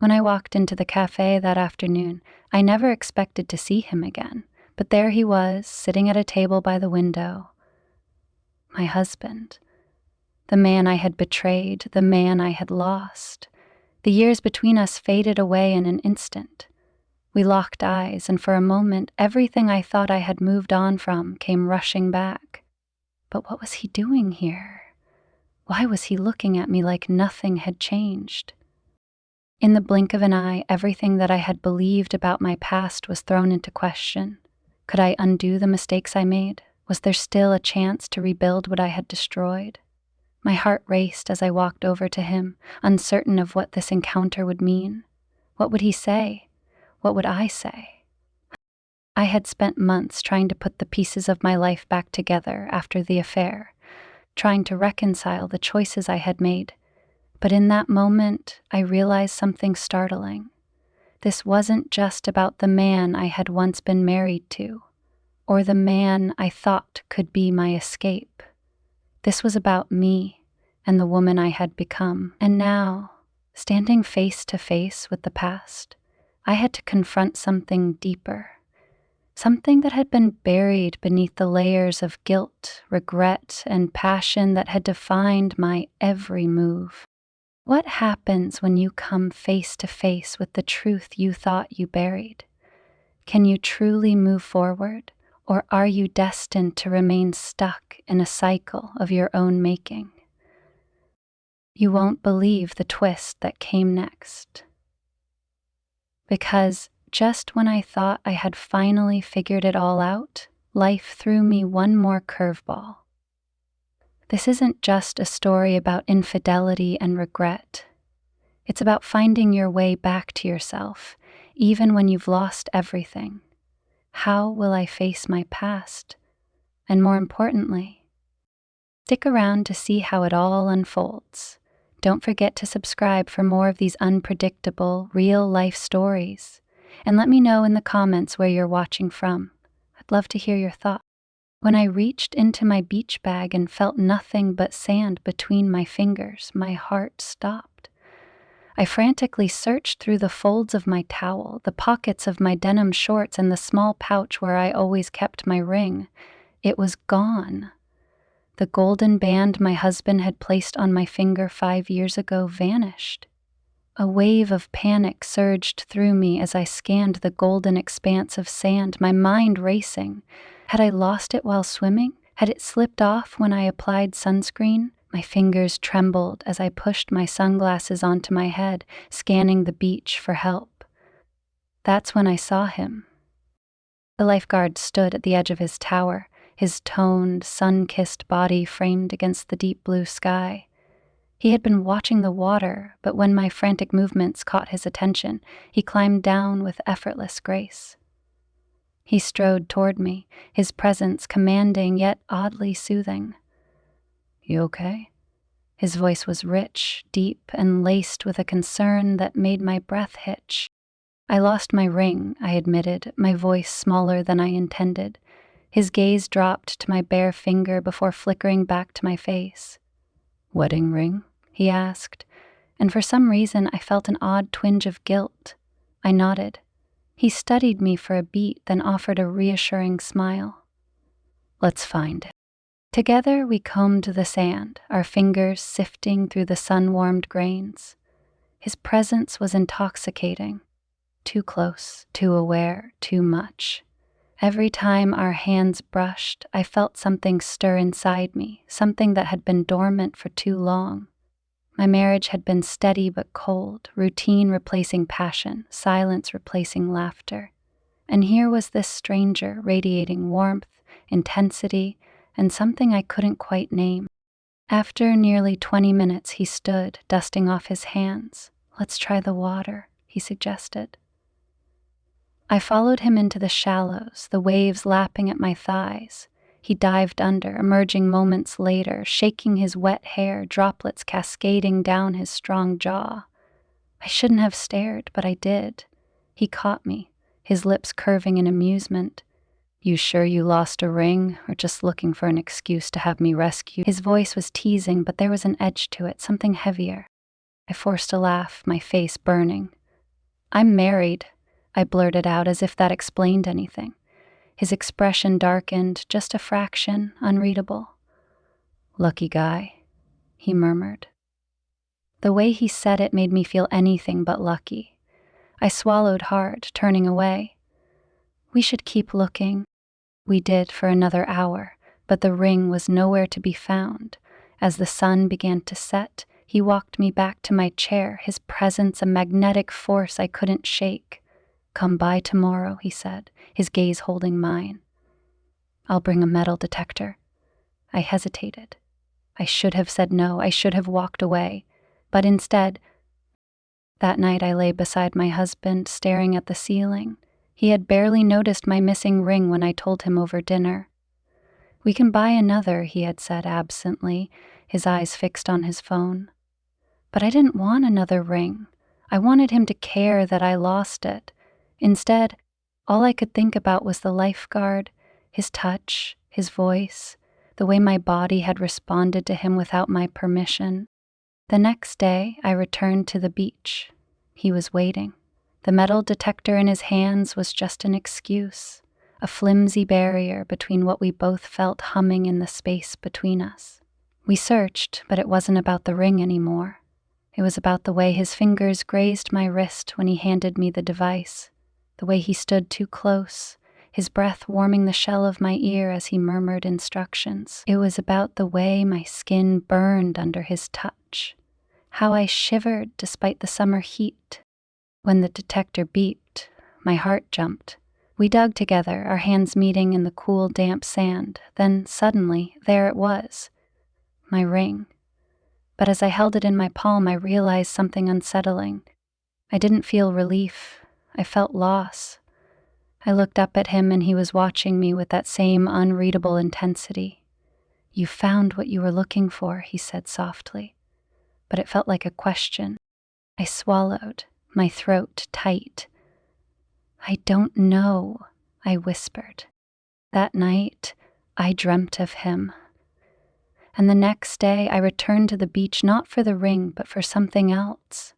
When I walked into the cafe that afternoon, I never expected to see him again, but there he was, sitting at a table by the window. My husband. The man I had betrayed, the man I had lost. The years between us faded away in an instant. We locked eyes, and for a moment, everything I thought I had moved on from came rushing back. But what was he doing here? Why was he looking at me like nothing had changed? In the blink of an eye, everything that I had believed about my past was thrown into question. Could I undo the mistakes I made? Was there still a chance to rebuild what I had destroyed? My heart raced as I walked over to him, uncertain of what this encounter would mean. What would he say? What would I say? I had spent months trying to put the pieces of my life back together after the affair, trying to reconcile the choices I had made. But in that moment, I realized something startling. This wasn't just about the man I had once been married to, or the man I thought could be my escape. This was about me and the woman I had become. And now, standing face to face with the past, I had to confront something deeper, something that had been buried beneath the layers of guilt, regret, and passion that had defined my every move. What happens when you come face to face with the truth you thought you buried? Can you truly move forward, or are you destined to remain stuck in a cycle of your own making? You won't believe the twist that came next. Because just when I thought I had finally figured it all out, life threw me one more curveball. This isn't just a story about infidelity and regret. It's about finding your way back to yourself, even when you've lost everything. How will I face my past? And more importantly, stick around to see how it all unfolds. Don't forget to subscribe for more of these unpredictable, real-life stories. And let me know in the comments where you're watching from. I'd love to hear your thoughts. When I reached into my beach bag and felt nothing but sand between my fingers, my heart stopped. I frantically searched through the folds of my towel, the pockets of my denim shorts, and the small pouch where I always kept my ring. It was gone. The golden band my husband had placed on my finger 5 years ago vanished. A wave of panic surged through me as I scanned the golden expanse of sand, my mind racing. Had I lost it while swimming? Had it slipped off when I applied sunscreen? My fingers trembled as I pushed my sunglasses onto my head, scanning the beach for help. That's when I saw him. The lifeguard stood at the edge of his tower, his toned, sun-kissed body framed against the deep blue sky. He had been watching the water, but when my frantic movements caught his attention, he climbed down with effortless grace. He strode toward me, his presence commanding yet oddly soothing. "You okay?" His voice was rich, deep, and laced with a concern that made my breath hitch. "I lost my ring," I admitted, my voice smaller than I intended. His gaze dropped to my bare finger before flickering back to my face. "Wedding ring?" he asked, and for some reason I felt an odd twinge of guilt. I nodded. He studied me for a beat, then offered a reassuring smile. "Let's find it." Together we combed the sand, our fingers sifting through the sun-warmed grains. His presence was intoxicating. Too close, too aware, too much. Every time our hands brushed, I felt something stir inside me, something that had been dormant for too long. My marriage had been steady but cold, routine replacing passion, silence replacing laughter. And here was this stranger radiating warmth, intensity, and something I couldn't quite name. After nearly 20 minutes, he stood, dusting off his hands. "Let's try the water," he suggested. I followed him into the shallows, the waves lapping at my thighs. He dived under, emerging moments later, shaking his wet hair, droplets cascading down his strong jaw. I shouldn't have stared, but I did. He caught me, his lips curving in amusement. "You sure you lost a ring, or just looking for an excuse to have me rescue?" His voice was teasing, but there was an edge to it, something heavier. I forced a laugh, my face burning. I'm married, I blurted out as if that explained anything. His expression darkened just a fraction, unreadable. Lucky guy, he murmured. The way he said it made me feel anything but lucky. I swallowed hard, turning away. We should keep looking. We did for another hour, but the ring was nowhere to be found. As the sun began to set, he walked me back to my chair, his presence a magnetic force I couldn't shake. Come by tomorrow, he said, his gaze holding mine. I'll bring a metal detector. I hesitated. I should have said no, I should have walked away. But instead, that night I lay beside my husband, staring at the ceiling. He had barely noticed my missing ring when I told him over dinner. We can buy another, he had said absently, his eyes fixed on his phone. But I didn't want another ring. I wanted him to care that I lost it. Instead, all I could think about was the lifeguard, his touch, his voice, the way my body had responded to him without my permission. The next day, I returned to the beach. He was waiting. The metal detector in his hands was just an excuse, a flimsy barrier between what we both felt humming in the space between us. We searched, but it wasn't about the ring anymore. It was about the way his fingers grazed my wrist when he handed me the device, the way he stood too close, his breath warming the shell of my ear as he murmured instructions. It was about the way my skin burned under his touch, how I shivered despite the summer heat. When the detector beeped, my heart jumped. We dug together, our hands meeting in the cool, damp sand. Then suddenly, there it was, my ring. But as I held it in my palm, I realized something unsettling. I didn't feel relief. I felt loss. I looked up at him and he was watching me with that same unreadable intensity. You found what you were looking for, he said softly. But it felt like a question. I swallowed, my throat tight. I don't know, I whispered. That night, I dreamt of him. And the next day, I returned to the beach not for the ring, but for something else.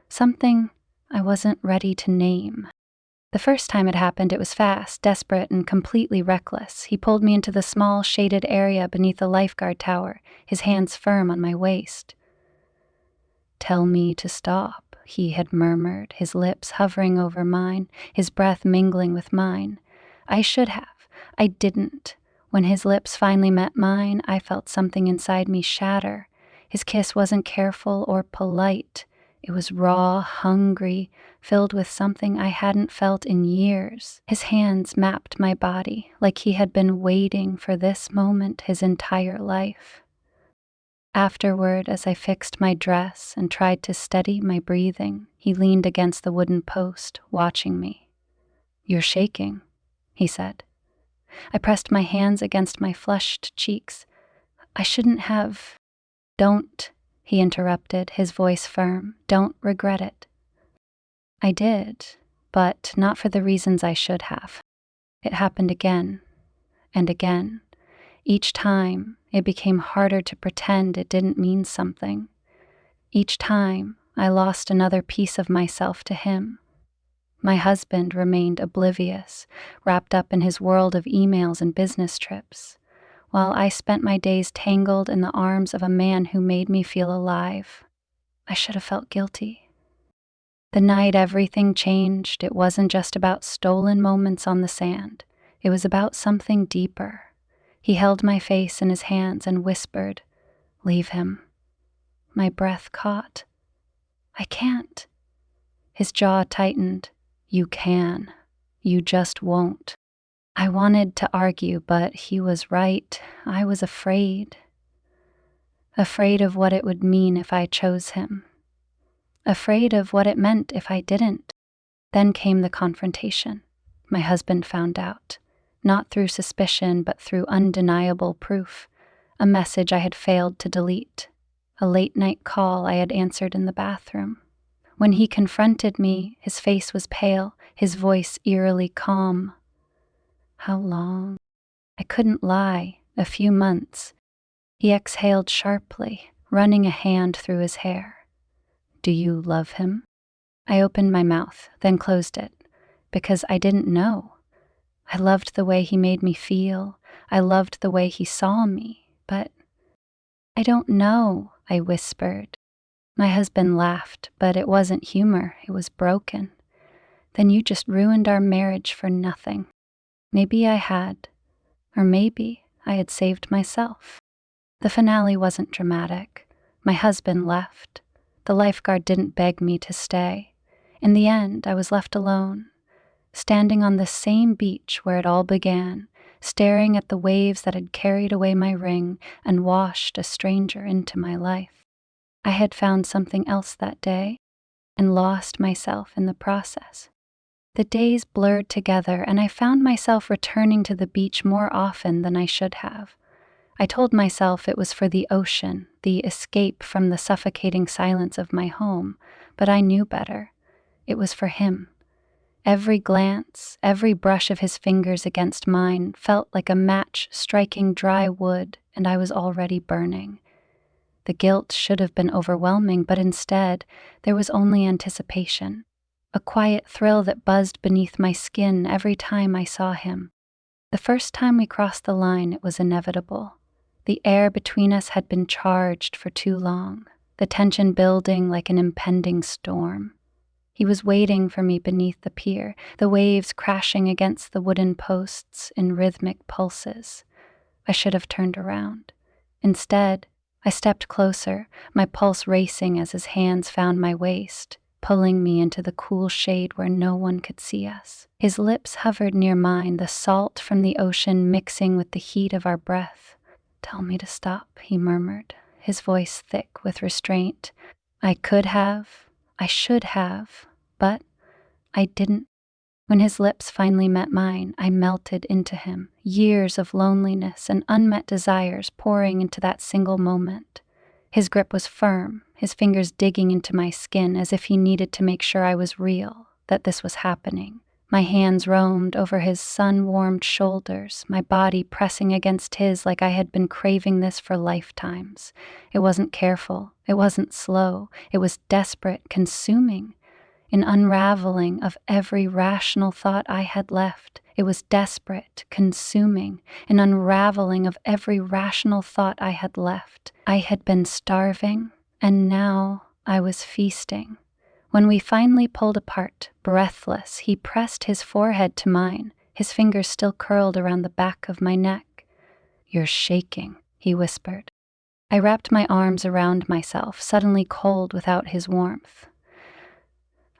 Something I wasn't ready to name. The first time it happened, it was fast, desperate, and completely reckless. He pulled me into the small, shaded area beneath the lifeguard tower, his hands firm on my waist. Tell me to stop, he had murmured, his lips hovering over mine, his breath mingling with mine. I should have. I didn't. When his lips finally met mine, I felt something inside me shatter. His kiss wasn't careful or polite. It was raw, hungry, filled with something I hadn't felt in years. His hands mapped my body, like he had been waiting for this moment his entire life. Afterward, as I fixed my dress and tried to steady my breathing, he leaned against the wooden post, watching me. You're shaking, he said. I pressed my hands against my flushed cheeks. I shouldn't have. Don't, he interrupted, his voice firm. Don't regret it. I did, but not for the reasons I should have. It happened again and again. Each time, it became harder to pretend it didn't mean something. Each time, I lost another piece of myself to him. My husband remained oblivious, wrapped up in his world of emails and business trips, while I spent my days tangled in the arms of a man who made me feel alive. I should have felt guilty. The night everything changed, it wasn't just about stolen moments on the sand. It was about something deeper. He held my face in his hands and whispered, "Leave him." My breath caught. I can't. His jaw tightened. You can. You just won't. I wanted to argue, but he was right. I was afraid. Afraid of what it would mean if I chose him. Afraid of what it meant if I didn't. Then came the confrontation. My husband found out. Not through suspicion, but through undeniable proof. A message I had failed to delete. A late-night call I had answered in the bathroom. When he confronted me, his face was pale, his voice eerily calm. How long? I couldn't lie. A few months. He exhaled sharply, running a hand through his hair. Do you love him? I opened my mouth, then closed it, because I didn't know. I loved the way he made me feel. I loved the way he saw me, but I don't know, I whispered. My husband laughed, but it wasn't humor, it was broken. Then you just ruined our marriage for nothing. Maybe I had, or maybe I had saved myself. The finale wasn't dramatic. My husband left. The lifeguard didn't beg me to stay. In the end, I was left alone, standing on the same beach where it all began, staring at the waves that had carried away my ring and washed a stranger into my life. I had found something else that day and lost myself in the process. The days blurred together, and I found myself returning to the beach more often than I should have. I told myself it was for the ocean, the escape from the suffocating silence of my home, but I knew better. It was for him. Every glance, every brush of his fingers against mine felt like a match striking dry wood, and I was already burning. The guilt should have been overwhelming, but instead, there was only anticipation. A quiet thrill that buzzed beneath my skin every time I saw him. The first time we crossed the line, it was inevitable. The air between us had been charged for too long, the tension building like an impending storm. He was waiting for me beneath the pier, the waves crashing against the wooden posts in rhythmic pulses. I should have turned around. Instead, I stepped closer, my pulse racing as his hands found my waist, pulling me into the cool shade where no one could see us. His lips hovered near mine, the salt from the ocean mixing with the heat of our breath. "Tell me to stop," he murmured, his voice thick with restraint. I should have, but I didn't. When his lips finally met mine, I melted into him, years of loneliness and unmet desires pouring into that single moment. His grip was firm, his fingers digging into my skin as if he needed to make sure I was real, that this was happening. My hands roamed over his sun-warmed shoulders, my body pressing against his like I had been craving this for lifetimes. It wasn't careful, it wasn't slow, it was desperate, consuming. An unraveling of every rational thought I had left. It was desperate, consuming, an unraveling of every rational thought I had left. I had been starving, and now I was feasting. When we finally pulled apart, breathless, he pressed his forehead to mine, his fingers still curled around the back of my neck. "You're shaking," he whispered. I wrapped my arms around myself, suddenly cold without his warmth.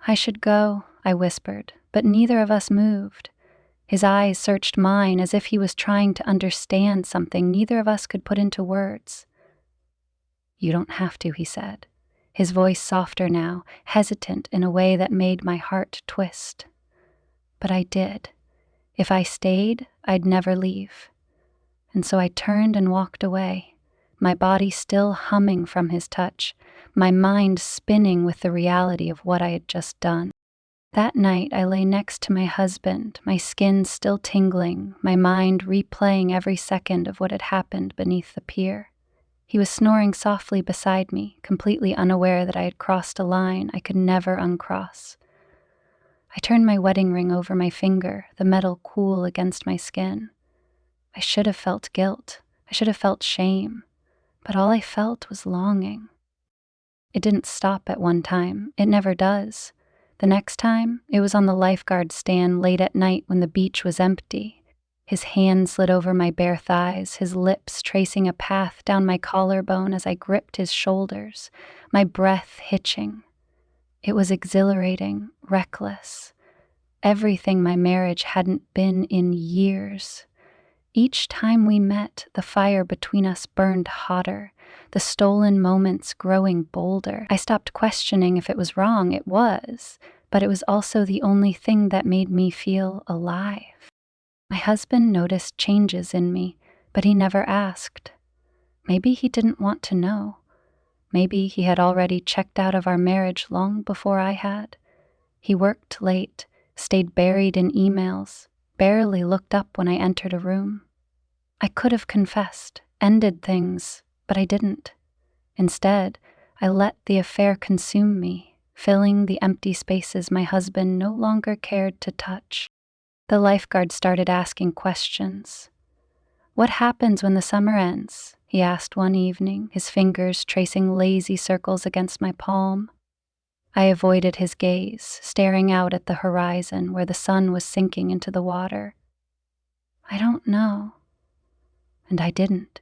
"I should go," I whispered, but neither of us moved. His eyes searched mine as if he was trying to understand something neither of us could put into words. "You don't have to," he said, his voice softer now, hesitant in a way that made my heart twist. But I did. If I stayed, I'd never leave. And so I turned and walked away, my body still humming from his touch, my mind spinning with the reality of what I had just done. That night, I lay next to my husband, my skin still tingling, my mind replaying every second of what had happened beneath the pier. He was snoring softly beside me, completely unaware that I had crossed a line I could never uncross. I turned my wedding ring over my finger, the metal cool against my skin. I should have felt guilt. I should have felt shame. But all I felt was longing. It didn't stop at one time. It never does. The next time, it was on the lifeguard stand late at night when the beach was empty. His hand slid over my bare thighs, his lips tracing a path down my collarbone as I gripped his shoulders, my breath hitching. It was exhilarating, reckless. Everything my marriage hadn't been in years. Each time we met, the fire between us burned hotter, the stolen moments growing bolder. I stopped questioning if it was wrong. It was, but it was also the only thing that made me feel alive. My husband noticed changes in me, but he never asked. Maybe he didn't want to know. Maybe he had already checked out of our marriage long before I had. He worked late, stayed buried in emails, barely looked up when I entered a room. I could have confessed, ended things, but I didn't. Instead, I let the affair consume me, filling the empty spaces my husband no longer cared to touch. The lifeguard started asking questions. "What happens when the summer ends?" he asked one evening, his fingers tracing lazy circles against my palm. I avoided his gaze, staring out at the horizon where the sun was sinking into the water. "I don't know." And I didn't.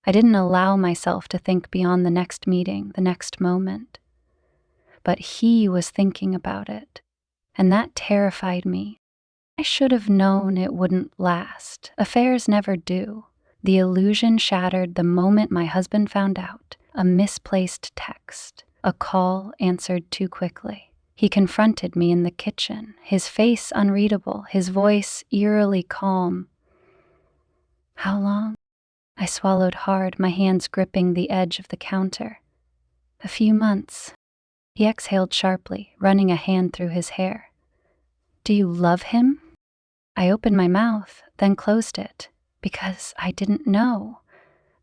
I didn't allow myself to think beyond the next meeting, the next moment. But he was thinking about it, and that terrified me. I should have known it wouldn't last. Affairs never do. The illusion shattered the moment my husband found out. A misplaced text, a call answered too quickly. He confronted me in the kitchen, his face unreadable, his voice eerily calm. "How long?" I swallowed hard, my hands gripping the edge of the counter. "A few months." He exhaled sharply, running a hand through his hair. "Do you love him?" I opened my mouth, then closed it, because I didn't know.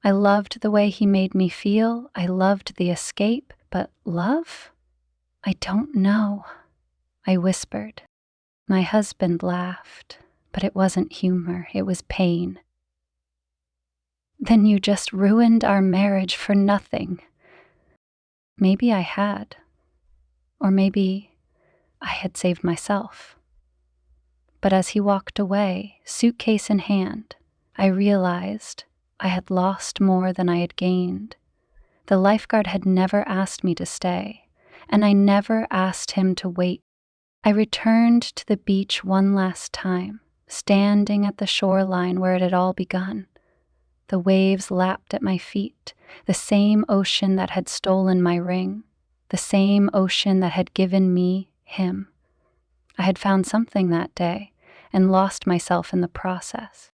I loved the way he made me feel, I loved the escape, but love? "I don't know," I whispered. My husband laughed, but it wasn't humor, it was pain. "Then you just ruined our marriage for nothing." Maybe I had. Or maybe I had saved myself. But as he walked away, suitcase in hand, I realized I had lost more than I had gained. The lifeguard had never asked me to stay, and I never asked him to wait. I returned to the beach one last time, standing at the shoreline where it had all begun. The waves lapped at my feet, the same ocean that had stolen my ring, the same ocean that had given me him. I had found something that day and lost myself in the process.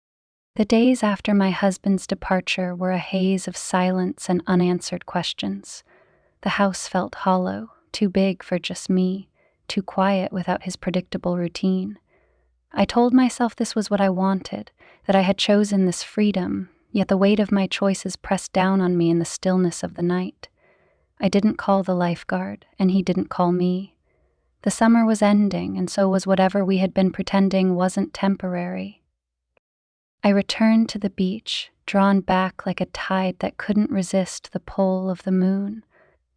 The days after my husband's departure were a haze of silence and unanswered questions. The house felt hollow, too big for just me, too quiet without his predictable routine. I told myself this was what I wanted, that I had chosen this freedom, yet the weight of my choices pressed down on me in the stillness of the night. I didn't call the lifeguard, and he didn't call me. The summer was ending, and so was whatever we had been pretending wasn't temporary. I returned to the beach, drawn back like a tide that couldn't resist the pull of the moon.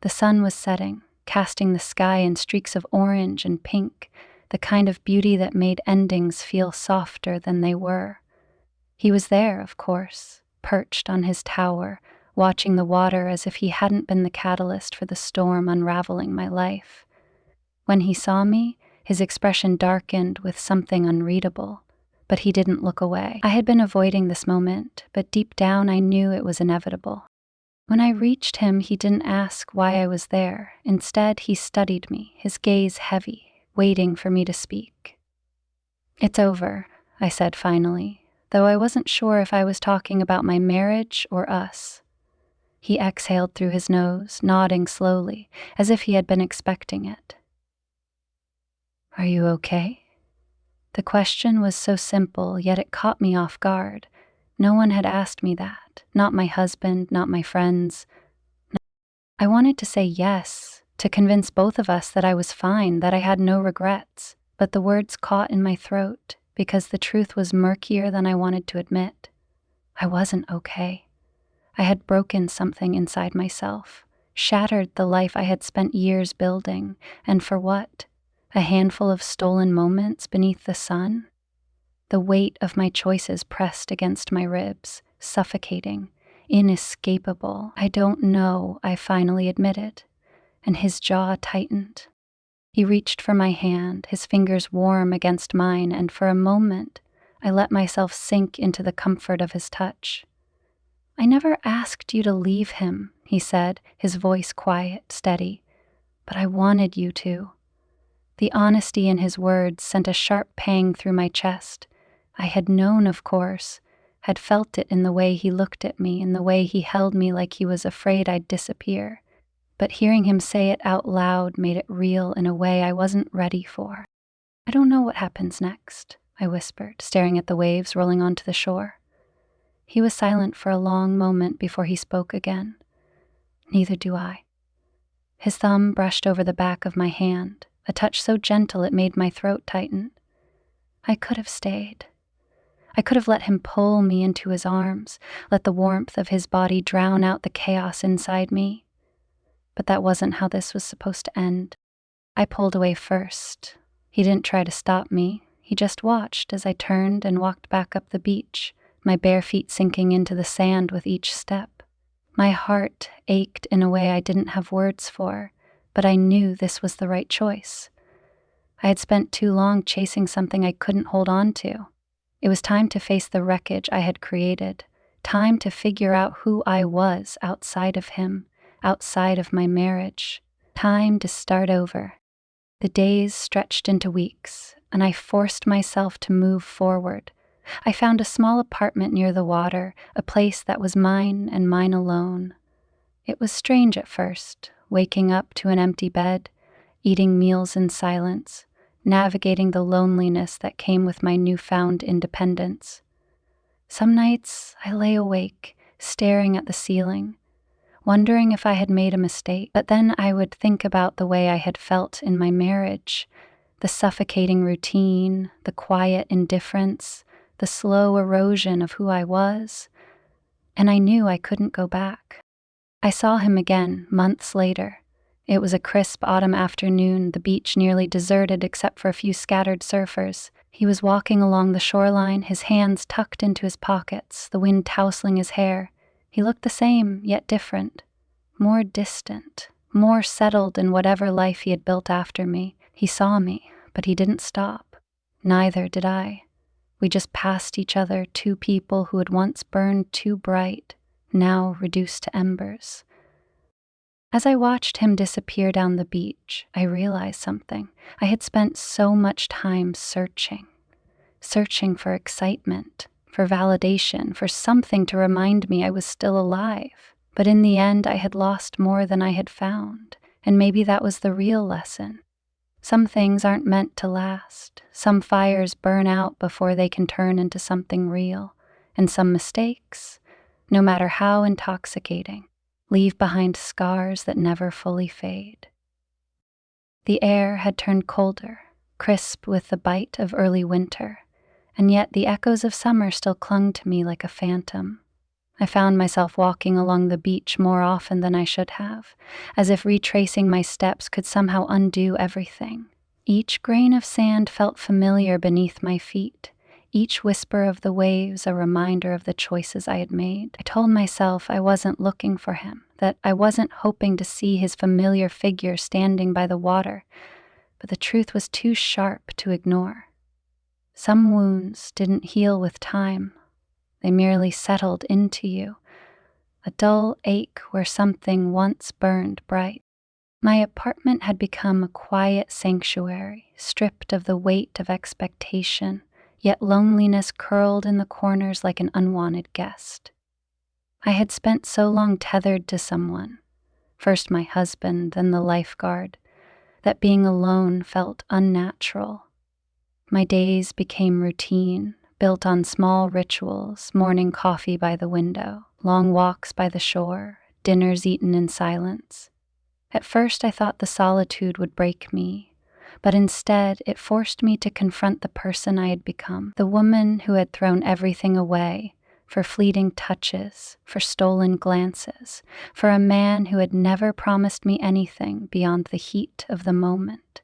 The sun was setting, casting the sky in streaks of orange and pink, the kind of beauty that made endings feel softer than they were. He was there, of course, perched on his tower, watching the water as if he hadn't been the catalyst for the storm unraveling my life. When he saw me, his expression darkened with something unreadable, but he didn't look away. I had been avoiding this moment, but deep down I knew it was inevitable. When I reached him, he didn't ask why I was there. Instead, he studied me, his gaze heavy, waiting for me to speak. "It's over," I said finally, though I wasn't sure if I was talking about my marriage or us. He exhaled through his nose, nodding slowly, as if he had been expecting it. "Are you okay?" The question was so simple, yet it caught me off guard. No one had asked me that, not my husband, not my friends. I wanted to say yes, to convince both of us that I was fine, that I had no regrets, but the words caught in my throat because the truth was murkier than I wanted to admit. I wasn't okay. I had broken something inside myself, shattered the life I had spent years building, and for what? A handful of stolen moments beneath the sun? The weight of my choices pressed against my ribs, suffocating, inescapable. "I don't know," I finally admitted, and his jaw tightened. He reached for my hand, his fingers warm against mine, and for a moment, I let myself sink into the comfort of his touch. "I never asked you to leave him," he said, his voice quiet, steady, "but I wanted you to." The honesty in his words sent a sharp pang through my chest. I had known, of course, had felt it in the way he looked at me, in the way he held me like he was afraid I'd disappear. But hearing him say it out loud made it real in a way I wasn't ready for. "I don't know what happens next," I whispered, staring at the waves rolling onto the shore. He was silent for a long moment before he spoke again. "Neither do I." His thumb brushed over the back of my hand, a touch so gentle it made my throat tighten. I could have stayed. I could have let him pull me into his arms, let the warmth of his body drown out the chaos inside me. But that wasn't how this was supposed to end. I pulled away first. He didn't try to stop me. He just watched as I turned and walked back up the beach, my bare feet sinking into the sand with each step. My heart ached in a way I didn't have words for, but I knew this was the right choice. I had spent too long chasing something I couldn't hold on to. It was time to face the wreckage I had created, time to figure out who I was outside of him, outside of my marriage, time to start over. The days stretched into weeks, and I forced myself to move forward. I found a small apartment near the water, a place that was mine and mine alone. It was strange at first, waking up to an empty bed, eating meals in silence, navigating the loneliness that came with my newfound independence. Some nights I lay awake, staring at the ceiling, wondering if I had made a mistake, but then I would think about the way I had felt in my marriage, the suffocating routine, the quiet indifference, the slow erosion of who I was, and I knew I couldn't go back. I saw him again months later. It was a crisp autumn afternoon, the beach nearly deserted except for a few scattered surfers. He was walking along the shoreline, his hands tucked into his pockets, the wind tousling his hair. He looked the same, yet different, more distant, more settled in whatever life he had built after me. He saw me, but he didn't stop. Neither did I. We just passed each other, two people who had once burned too bright, now reduced to embers. As I watched him disappear down the beach, I realized something. I had spent so much time searching for excitement, for validation, for something to remind me I was still alive. But in the end, I had lost more than I had found, and maybe that was the real lesson. Some things aren't meant to last. Some fires burn out before they can turn into something real, and some mistakes, no matter how intoxicating, leave behind scars that never fully fade. The air had turned colder, crisp with the bite of early winter, and yet the echoes of summer still clung to me like a phantom. I found myself walking along the beach more often than I should have, as if retracing my steps could somehow undo everything. Each grain of sand felt familiar beneath my feet, each whisper of the waves a reminder of the choices I had made. I told myself I wasn't looking for him, that I wasn't hoping to see his familiar figure standing by the water, but the truth was too sharp to ignore. Some wounds didn't heal with time. They merely settled into you, a dull ache where something once burned bright. My apartment had become a quiet sanctuary, stripped of the weight of expectation, yet loneliness curled in the corners like an unwanted guest. I had spent so long tethered to someone, first my husband, then the lifeguard, that being alone felt unnatural. My days became routine, built on small rituals, morning coffee by the window, long walks by the shore, dinners eaten in silence. At first I thought the solitude would break me, but instead it forced me to confront the person I had become, the woman who had thrown everything away for fleeting touches, for stolen glances, for a man who had never promised me anything beyond the heat of the moment.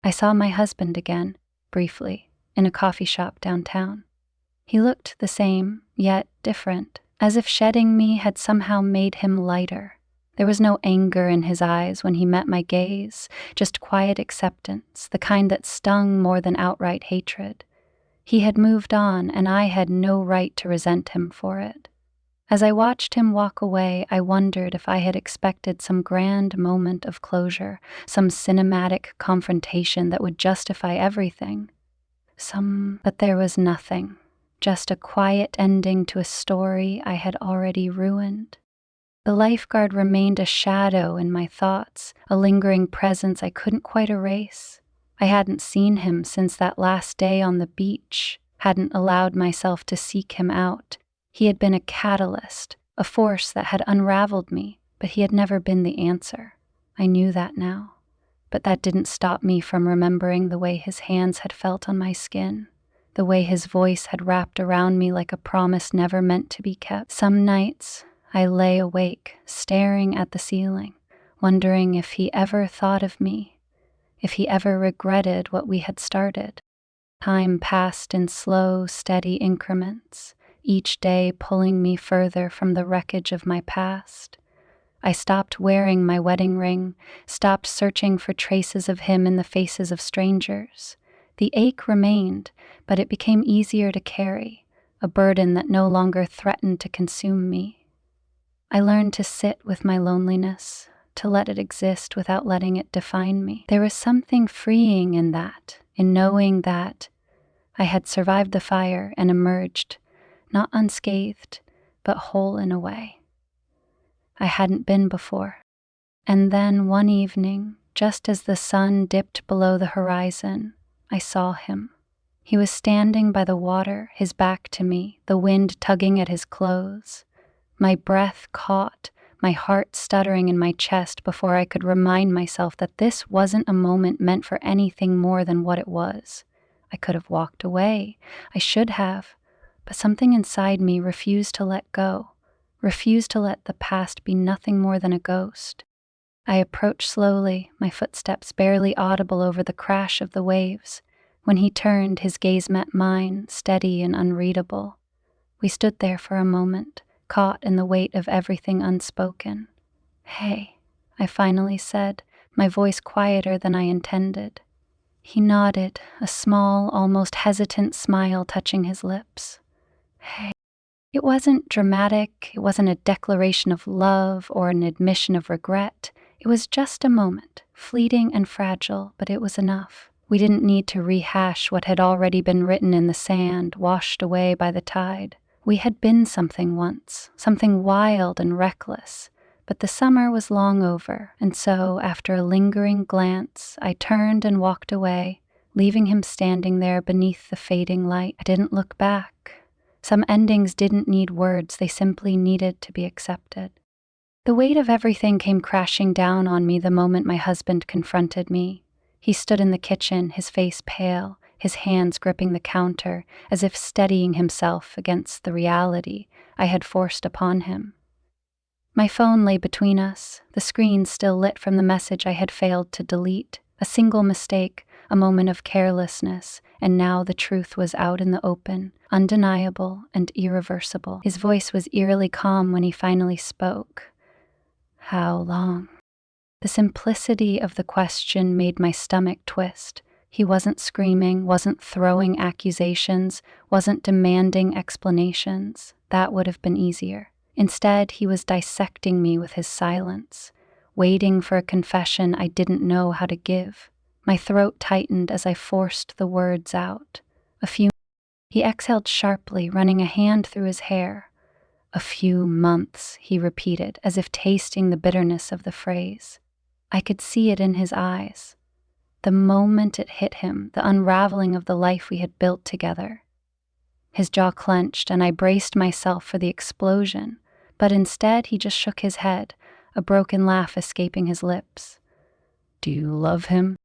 I saw my husband again, briefly, in a coffee shop downtown. He looked the same, yet different, as if shedding me had somehow made him lighter. There was no anger in his eyes when he met my gaze, just quiet acceptance, the kind that stung more than outright hatred. He had moved on, and I had no right to resent him for it. As I watched him walk away, I wondered if I had expected some grand moment of closure, some cinematic confrontation that would justify everything. But there was nothing. Just a quiet ending to a story I had already ruined. The lifeguard remained a shadow in my thoughts, a lingering presence I couldn't quite erase. I hadn't seen him since that last day on the beach, hadn't allowed myself to seek him out. He had been a catalyst, a force that had unraveled me, but he had never been the answer. I knew that now, but that didn't stop me from remembering the way his hands had felt on my skin, the way his voice had wrapped around me like a promise never meant to be kept. Some nights, I lay awake, staring at the ceiling, wondering if he ever thought of me, if he ever regretted what we had started. Time passed in slow, steady increments, each day pulling me further from the wreckage of my past. I stopped wearing my wedding ring, stopped searching for traces of him in the faces of strangers. The ache remained, but it became easier to carry, a burden that no longer threatened to consume me. I learned to sit with my loneliness, to let it exist without letting it define me. There was something freeing in that, in knowing that I had survived the fire and emerged, not unscathed, but whole in a way I hadn't been before. And then one evening, just as the sun dipped below the horizon, I saw him. He was standing by the water, his back to me, the wind tugging at his clothes. My breath caught, my heart stuttering in my chest before I could remind myself that this wasn't a moment meant for anything more than what it was. I could have walked away. I should have. But something inside me refused to let go, refused to let the past be nothing more than a ghost. I approached slowly, my footsteps barely audible over the crash of the waves. When he turned, his gaze met mine, steady and unreadable. We stood there for a moment, caught in the weight of everything unspoken. "Hey," I finally said, my voice quieter than I intended. He nodded, a small, almost hesitant smile touching his lips. "Hey." It wasn't dramatic, it wasn't a declaration of love or an admission of regret. It was just a moment, fleeting and fragile, but it was enough. We didn't need to rehash what had already been written in the sand, washed away by the tide. We had been something once, something wild and reckless, but the summer was long over, and so, after a lingering glance, I turned and walked away, leaving him standing there beneath the fading light. I didn't look back. Some endings didn't need words, they simply needed to be accepted. The weight of everything came crashing down on me the moment my husband confronted me. He stood in the kitchen, his face pale, his hands gripping the counter, as if steadying himself against the reality I had forced upon him. My phone lay between us, the screen still lit from the message I had failed to delete. A single mistake, a moment of carelessness, and now the truth was out in the open, undeniable and irreversible. His voice was eerily calm when he finally spoke. "How long?" The simplicity of the question made my stomach twist. He wasn't screaming, wasn't throwing accusations, wasn't demanding explanations. That would have been easier. Instead, he was dissecting me with his silence, waiting for a confession I didn't know how to give. My throat tightened as I forced the words out. He exhaled sharply, running a hand through his hair. "A few months," he repeated, as if tasting the bitterness of the phrase. I could see it in his eyes. The moment it hit him, the unraveling of the life we had built together. His jaw clenched, and I braced myself for the explosion, but instead he just shook his head, a broken laugh escaping his lips. "Do you love him?"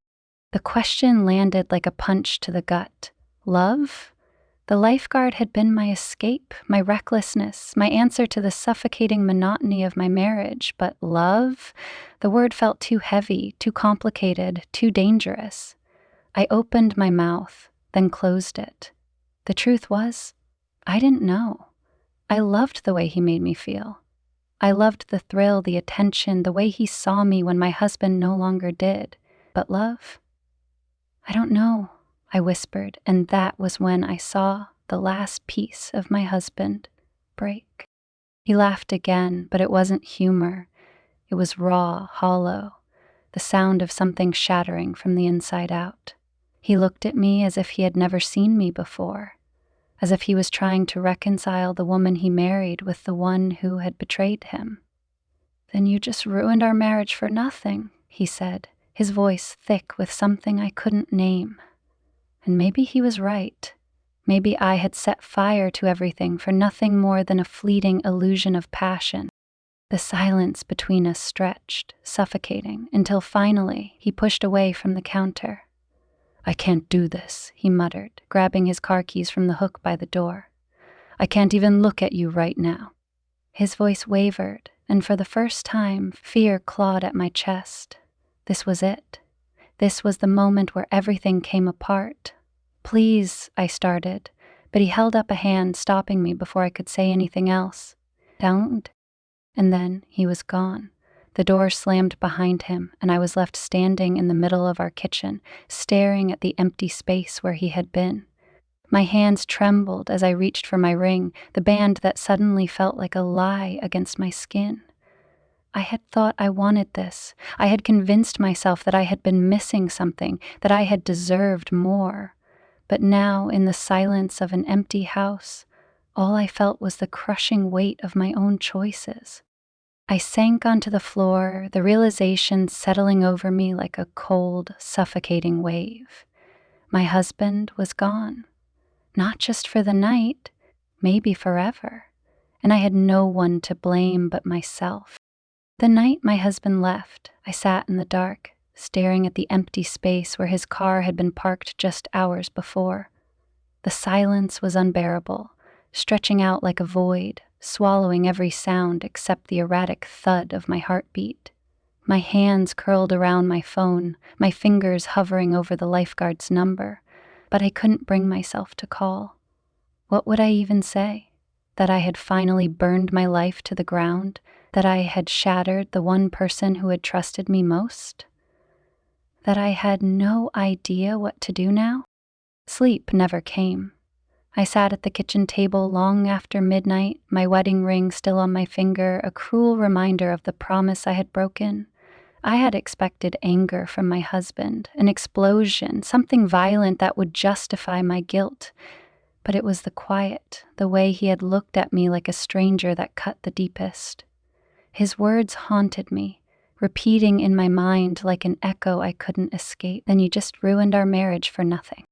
The question landed like a punch to the gut. Love? The lifeguard had been my escape, my recklessness, my answer to the suffocating monotony of my marriage. But love? The word felt too heavy, too complicated, too dangerous. I opened my mouth, then closed it. The truth was, I didn't know. I loved the way he made me feel. I loved the thrill, the attention, the way he saw me when my husband no longer did. But love? "I don't know," I whispered, and that was when I saw the last piece of my husband break. He laughed again, but it wasn't humor. It was raw, hollow, the sound of something shattering from the inside out. He looked at me as if he had never seen me before, as if he was trying to reconcile the woman he married with the one who had betrayed him. "Then you just ruined our marriage for nothing," he said, his voice thick with something I couldn't name. And maybe he was right. Maybe I had set fire to everything for nothing more than a fleeting illusion of passion. The silence between us stretched, suffocating, until finally he pushed away from the counter. "I can't do this," he muttered, grabbing his car keys from the hook by the door. "I can't even look at you right now." His voice wavered, and for the first time, fear clawed at my chest. This was it. This was the moment where everything came apart. "Please," I started, but he held up a hand, stopping me before I could say anything else. "Don't." And then he was gone. The door slammed behind him, and I was left standing in the middle of our kitchen, staring at the empty space where he had been. My hands trembled as I reached for my ring, the band that suddenly felt like a lie against my skin. I had thought I wanted this. I had convinced myself that I had been missing something, that I had deserved more. But now, in the silence of an empty house, all I felt was the crushing weight of my own choices. I sank onto the floor, the realization settling over me like a cold, suffocating wave. My husband was gone. Not just for the night, maybe forever. And I had no one to blame but myself. The night my husband left, I sat in the dark, staring at the empty space where his car had been parked just hours before. The silence was unbearable, stretching out like a void, swallowing every sound except the erratic thud of my heartbeat. My hands curled around my phone, my fingers hovering over the lifeguard's number, but I couldn't bring myself to call. What would I even say? That I had finally burned my life to the ground? That I had shattered the one person who had trusted me most? That I had no idea what to do now? Sleep never came. I sat at the kitchen table long after midnight, my wedding ring still on my finger, a cruel reminder of the promise I had broken. I had expected anger from my husband, an explosion, something violent that would justify my guilt. But it was the quiet, the way he had looked at me like a stranger that cut the deepest. His words haunted me, repeating in my mind like an echo I couldn't escape. "Then you just ruined our marriage for nothing."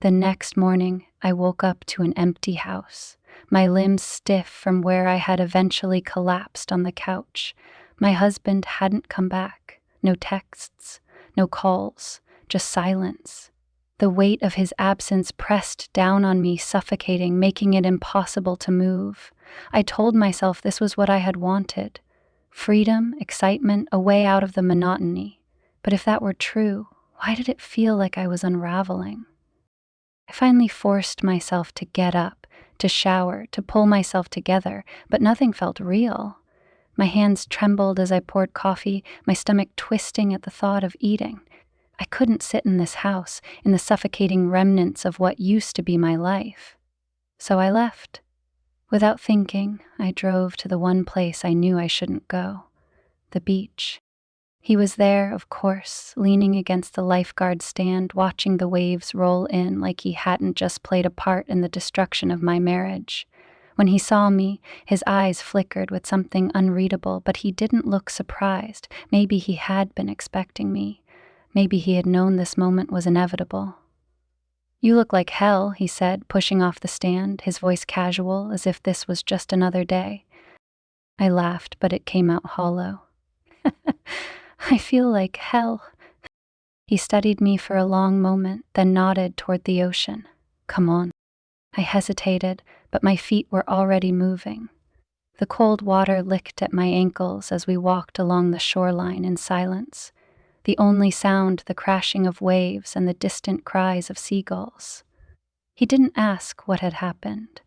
The next morning, I woke up to an empty house, my limbs stiff from where I had eventually collapsed on the couch. My husband hadn't come back. No texts, no calls, just silence. The weight of his absence pressed down on me, suffocating, making it impossible to move. I told myself this was what I had wanted. Freedom, excitement, a way out of the monotony. But if that were true, why did it feel like I was unraveling? I finally forced myself to get up, to shower, to pull myself together, but nothing felt real. My hands trembled as I poured coffee, my stomach twisting at the thought of eating. I couldn't sit in this house, in the suffocating remnants of what used to be my life. So I left. Without thinking, I drove to the one place I knew I shouldn't go, the beach. He was there, of course, leaning against the lifeguard stand, watching the waves roll in like he hadn't just played a part in the destruction of my marriage. When he saw me, his eyes flickered with something unreadable, but he didn't look surprised. Maybe he had been expecting me. Maybe he had known this moment was inevitable. "You look like hell," he said, pushing off the stand, his voice casual, as if this was just another day. I laughed, but it came out hollow. "I feel like hell." He studied me for a long moment, then nodded toward the ocean. "Come on." I hesitated, but my feet were already moving. The cold water licked at my ankles as we walked along the shoreline in silence. The only sound the crashing of waves and the distant cries of seagulls. He didn't ask what had happened.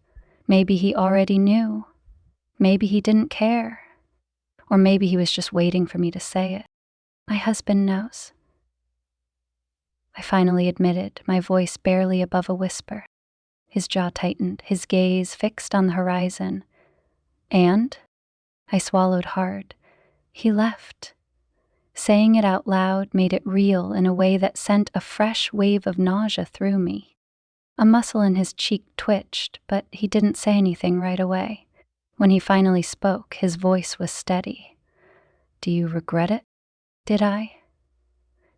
Maybe he already knew. Maybe he didn't care. Or maybe he was just waiting for me to say it. "My husband knows," I finally admitted, my voice barely above a whisper. His jaw tightened, his gaze fixed on the horizon. "And?" I swallowed hard. "He left." Saying it out loud made it real in a way that sent a fresh wave of nausea through me. A muscle in his cheek twitched, but he didn't say anything right away. When he finally spoke, his voice was steady. "Do you regret it?" Did I?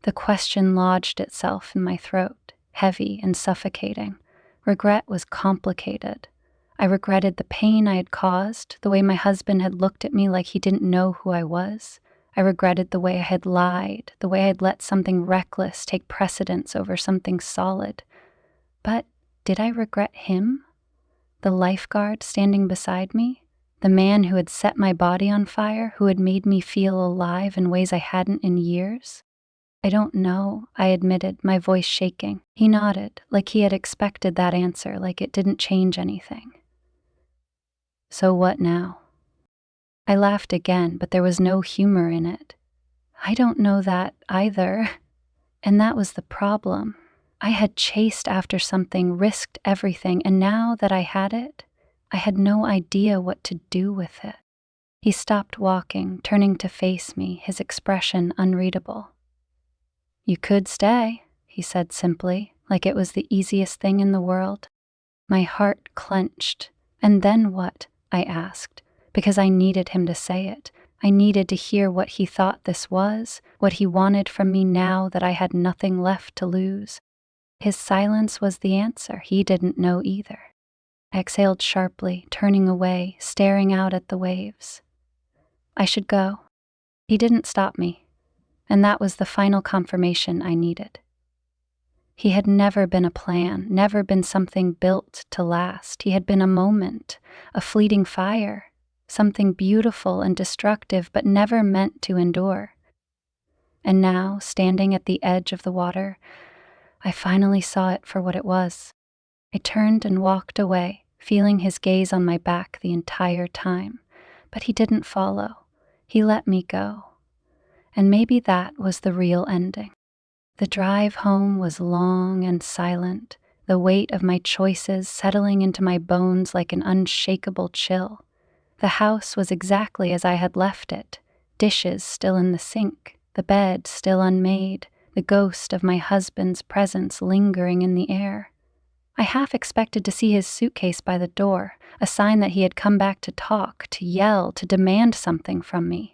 The question lodged itself in my throat, heavy and suffocating. Regret was complicated. I regretted the pain I had caused, the way my husband had looked at me like he didn't know who I was. I regretted the way I had lied, the way I had let something reckless take precedence over something solid. But did I regret him? The lifeguard standing beside me? The man who had set my body on fire, who had made me feel alive in ways I hadn't in years? I don't know, I admitted, my voice shaking. He nodded, like he had expected that answer, like it didn't change anything. So what now? I laughed again, but there was no humor in it. I don't know that either. And that was the problem. I had chased after something, risked everything, and now that I had it, I had no idea what to do with it. He stopped walking, turning to face me, his expression unreadable. "You could stay," he said simply, like it was the easiest thing in the world. My heart clenched. "And then what?" I asked, because I needed him to say it. I needed to hear what he thought this was, what he wanted from me now that I had nothing left to lose. His silence was the answer. He didn't know either. I exhaled sharply, turning away, staring out at the waves. I should go. He didn't stop me, and that was the final confirmation I needed. He had never been a plan, never been something built to last. He had been a moment, a fleeting fire, something beautiful and destructive but never meant to endure. And now, standing at the edge of the water, I finally saw it for what it was. I turned and walked away, feeling his gaze on my back the entire time. But he didn't follow. He let me go. And maybe that was the real ending. The drive home was long and silent, the weight of my choices settling into my bones like an unshakable chill. The house was exactly as I had left it, dishes still in the sink, the bed still unmade, the ghost of my husband's presence lingering in the air. I half expected to see his suitcase by the door, a sign that he had come back to talk, to yell, to demand something from me.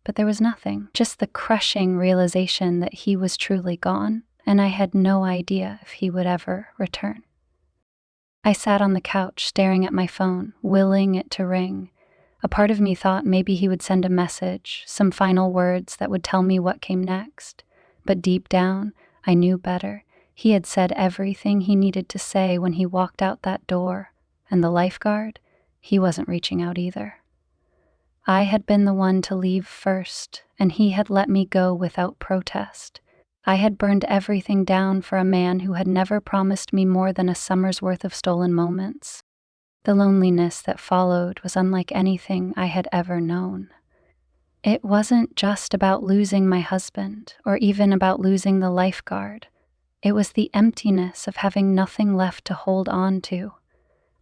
But there was nothing, just the crushing realization that he was truly gone, and I had no idea if he would ever return. I sat on the couch staring at my phone, willing it to ring. A part of me thought maybe he would send a message, some final words that would tell me what came next. But deep down, I knew better. He had said everything he needed to say when he walked out that door, and the lifeguard, he wasn't reaching out either. I had been the one to leave first, and he had let me go without protest. I had burned everything down for a man who had never promised me more than a summer's worth of stolen moments. The loneliness that followed was unlike anything I had ever known. It wasn't just about losing my husband, or even about losing the lifeguard. It was the emptiness of having nothing left to hold on to.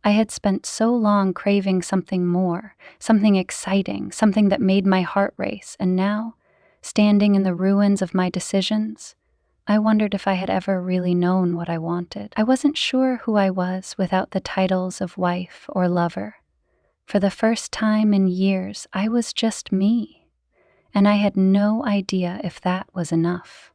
I had spent so long craving something more, something exciting, something that made my heart race, and now, standing in the ruins of my decisions, I wondered if I had ever really known what I wanted. I wasn't sure who I was without the titles of wife or lover. For the first time in years, I was just me, and I had no idea if that was enough.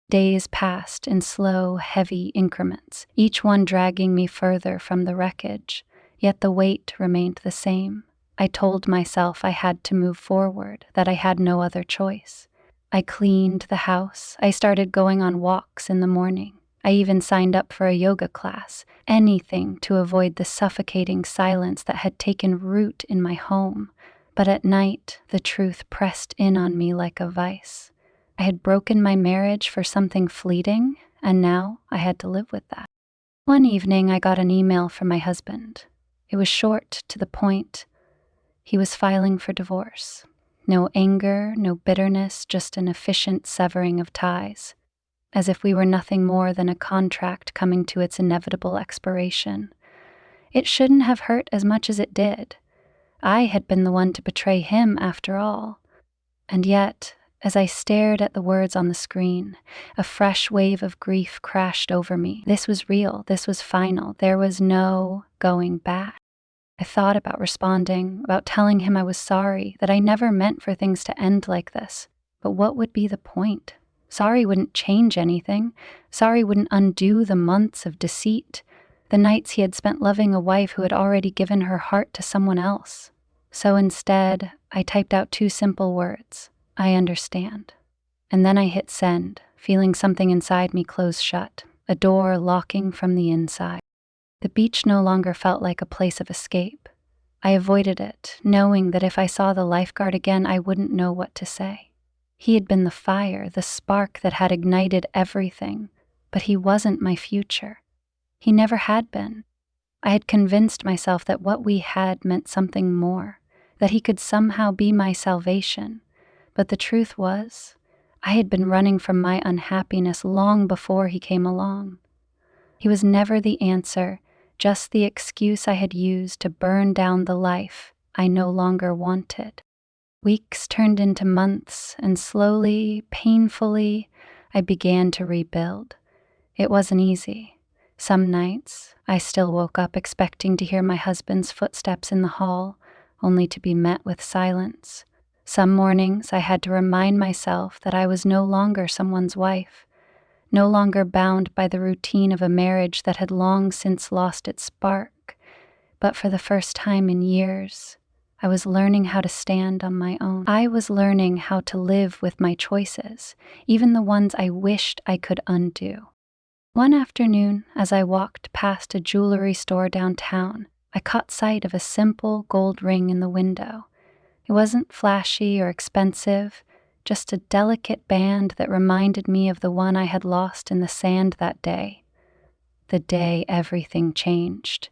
Days passed in slow, heavy increments, each one dragging me further from the wreckage, yet the weight remained the same. I told myself I had to move forward, that I had no other choice. I cleaned the house. I started going on walks in the morning. I even signed up for a yoga class, anything to avoid the suffocating silence that had taken root in my home. But at night, the truth pressed in on me like a vice. I had broken my marriage for something fleeting, and now I had to live with that. One evening, I got an email from my husband. It was short, to the point. He was filing for divorce. No anger, no bitterness, just an efficient severing of ties, as if we were nothing more than a contract coming to its inevitable expiration. It shouldn't have hurt as much as it did. I had been the one to betray him after all. And yet, as I stared at the words on the screen, a fresh wave of grief crashed over me. This was real. This was final. There was no going back. I thought about responding, about telling him I was sorry, that I never meant for things to end like this. But what would be the point? Sorry wouldn't change anything. Sorry wouldn't undo the months of deceit, the nights he had spent loving a wife who had already given her heart to someone else. So instead, I typed out 2 simple words: I understand. And then I hit send, feeling something inside me close shut, a door locking from the inside. The beach no longer felt like a place of escape. I avoided it, knowing that if I saw the lifeguard again, I wouldn't know what to say. He had been the fire, the spark that had ignited everything, but he wasn't my future. He never had been. I had convinced myself that what we had meant something more, that he could somehow be my salvation. But the truth was, I had been running from my unhappiness long before he came along. He was never the answer, just the excuse I had used to burn down the life I no longer wanted. Weeks turned into months, and slowly, painfully, I began to rebuild. It wasn't easy. Some nights, I still woke up expecting to hear my husband's footsteps in the hall, only to be met with silence. Some mornings, I had to remind myself that I was no longer someone's wife, no longer bound by the routine of a marriage that had long since lost its spark. But for the first time in years, I was learning how to stand on my own. I was learning how to live with my choices, even the ones I wished I could undo. One afternoon, as I walked past a jewelry store downtown, I caught sight of a simple gold ring in the window. It wasn't flashy or expensive, just a delicate band that reminded me of the one I had lost in the sand that day, the day everything changed.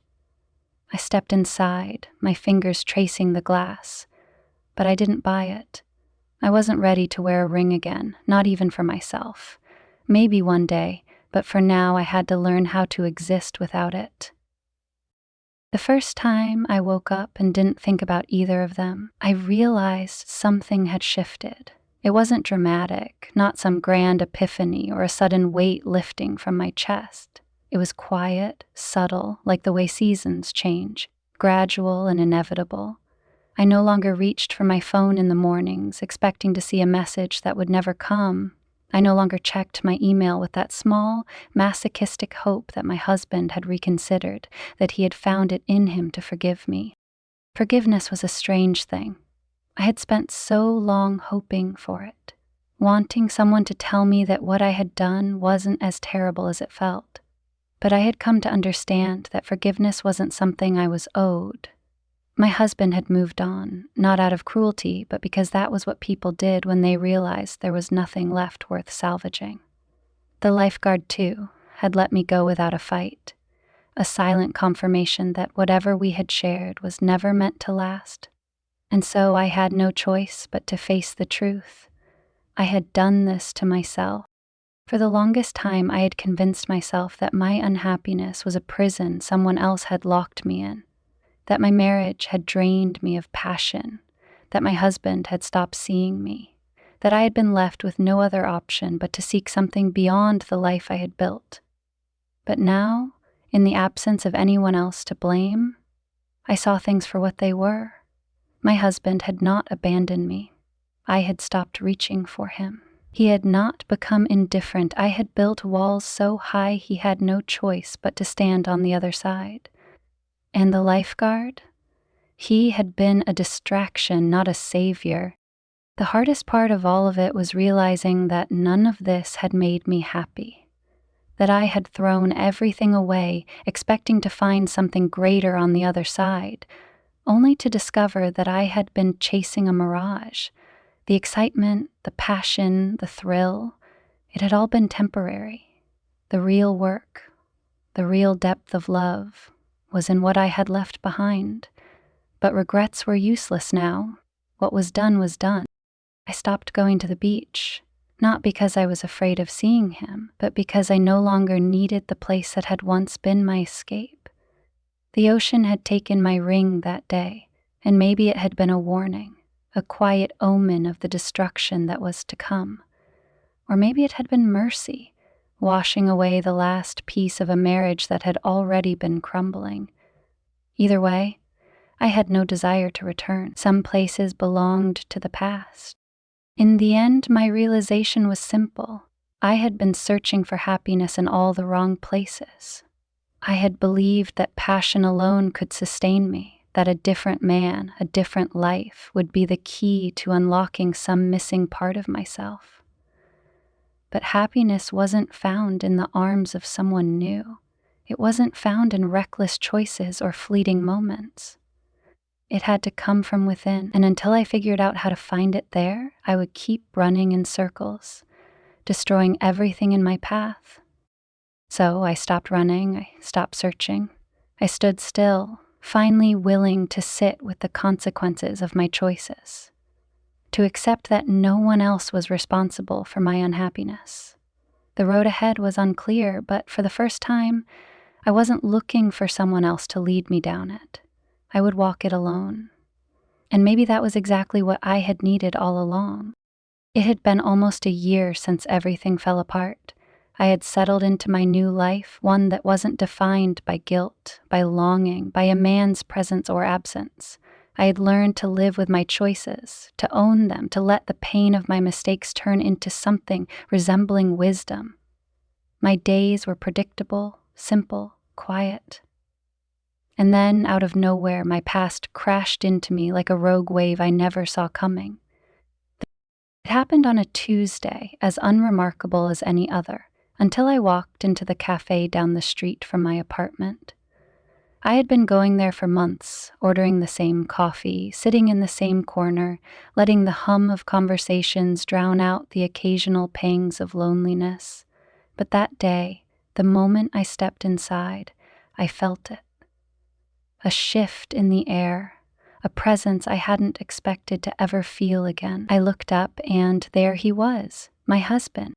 I stepped inside, my fingers tracing the glass, but I didn't buy it. I wasn't ready to wear a ring again, not even for myself. Maybe one day, but for now I had to learn how to exist without it. The first time I woke up and didn't think about either of them, I realized something had shifted. It wasn't dramatic, not some grand epiphany or a sudden weight lifting from my chest. It was quiet, subtle, like the way seasons change, gradual and inevitable. I no longer reached for my phone in the mornings, expecting to see a message that would never come. I no longer checked my email with that small, masochistic hope that my husband had reconsidered, that he had found it in him to forgive me. Forgiveness was a strange thing. I had spent so long hoping for it, wanting someone to tell me that what I had done wasn't as terrible as it felt. But I had come to understand that forgiveness wasn't something I was owed. My husband had moved on, not out of cruelty, but because that was what people did when they realized there was nothing left worth salvaging. The lifeguard, too, had let me go without a fight, a silent confirmation that whatever we had shared was never meant to last. And so I had no choice but to face the truth. I had done this to myself. For the longest time, I had convinced myself that my unhappiness was a prison someone else had locked me in, that my marriage had drained me of passion, that my husband had stopped seeing me, that I had been left with no other option but to seek something beyond the life I had built. But now, in the absence of anyone else to blame, I saw things for what they were. My husband had not abandoned me. I had stopped reaching for him. He had not become indifferent. I had built walls so high he had no choice but to stand on the other side. And the lifeguard? He had been a distraction, not a savior. The hardest part of all of it was realizing that none of this had made me happy, that I had thrown everything away, expecting to find something greater on the other side, only to discover that I had been chasing a mirage. The excitement, the passion, the thrill, it had all been temporary. The real work, the real depth of love, was in what I had left behind. But regrets were useless now. What was done. I stopped going to the beach, not because I was afraid of seeing him, but because I no longer needed the place that had once been my escape. The ocean had taken my ring that day, and maybe it had been a warning, a quiet omen of the destruction that was to come. Or maybe it had been mercy, washing away the last piece of a marriage that had already been crumbling. Either way, I had no desire to return. Some places belonged to the past. In the end, my realization was simple. I had been searching for happiness in all the wrong places. I had believed that passion alone could sustain me, that a different man, a different life would be the key to unlocking some missing part of myself. But happiness wasn't found in the arms of someone new. It wasn't found in reckless choices or fleeting moments. It had to come from within, and until I figured out how to find it there, I would keep running in circles, destroying everything in my path. So I stopped running, I stopped searching. I stood still, finally willing to sit with the consequences of my choices, to accept that no one else was responsible for my unhappiness. The road ahead was unclear, but for the first time, I wasn't looking for someone else to lead me down it. I would walk it alone. And maybe that was exactly what I had needed all along. It had been almost a year since everything fell apart. I had settled into my new life, one that wasn't defined by guilt, by longing, by a man's presence or absence. I had learned to live with my choices, to own them, to let the pain of my mistakes turn into something resembling wisdom. My days were predictable, simple, quiet. And then, out of nowhere, my past crashed into me like a rogue wave I never saw coming. It happened on a Tuesday, as unremarkable as any other, until I walked into the cafe down the street from my apartment. I had been going there for months, ordering the same coffee, sitting in the same corner, letting the hum of conversations drown out the occasional pangs of loneliness. But that day, the moment I stepped inside, I felt it. A shift in the air, a presence I hadn't expected to ever feel again. I looked up, and there he was, my husband.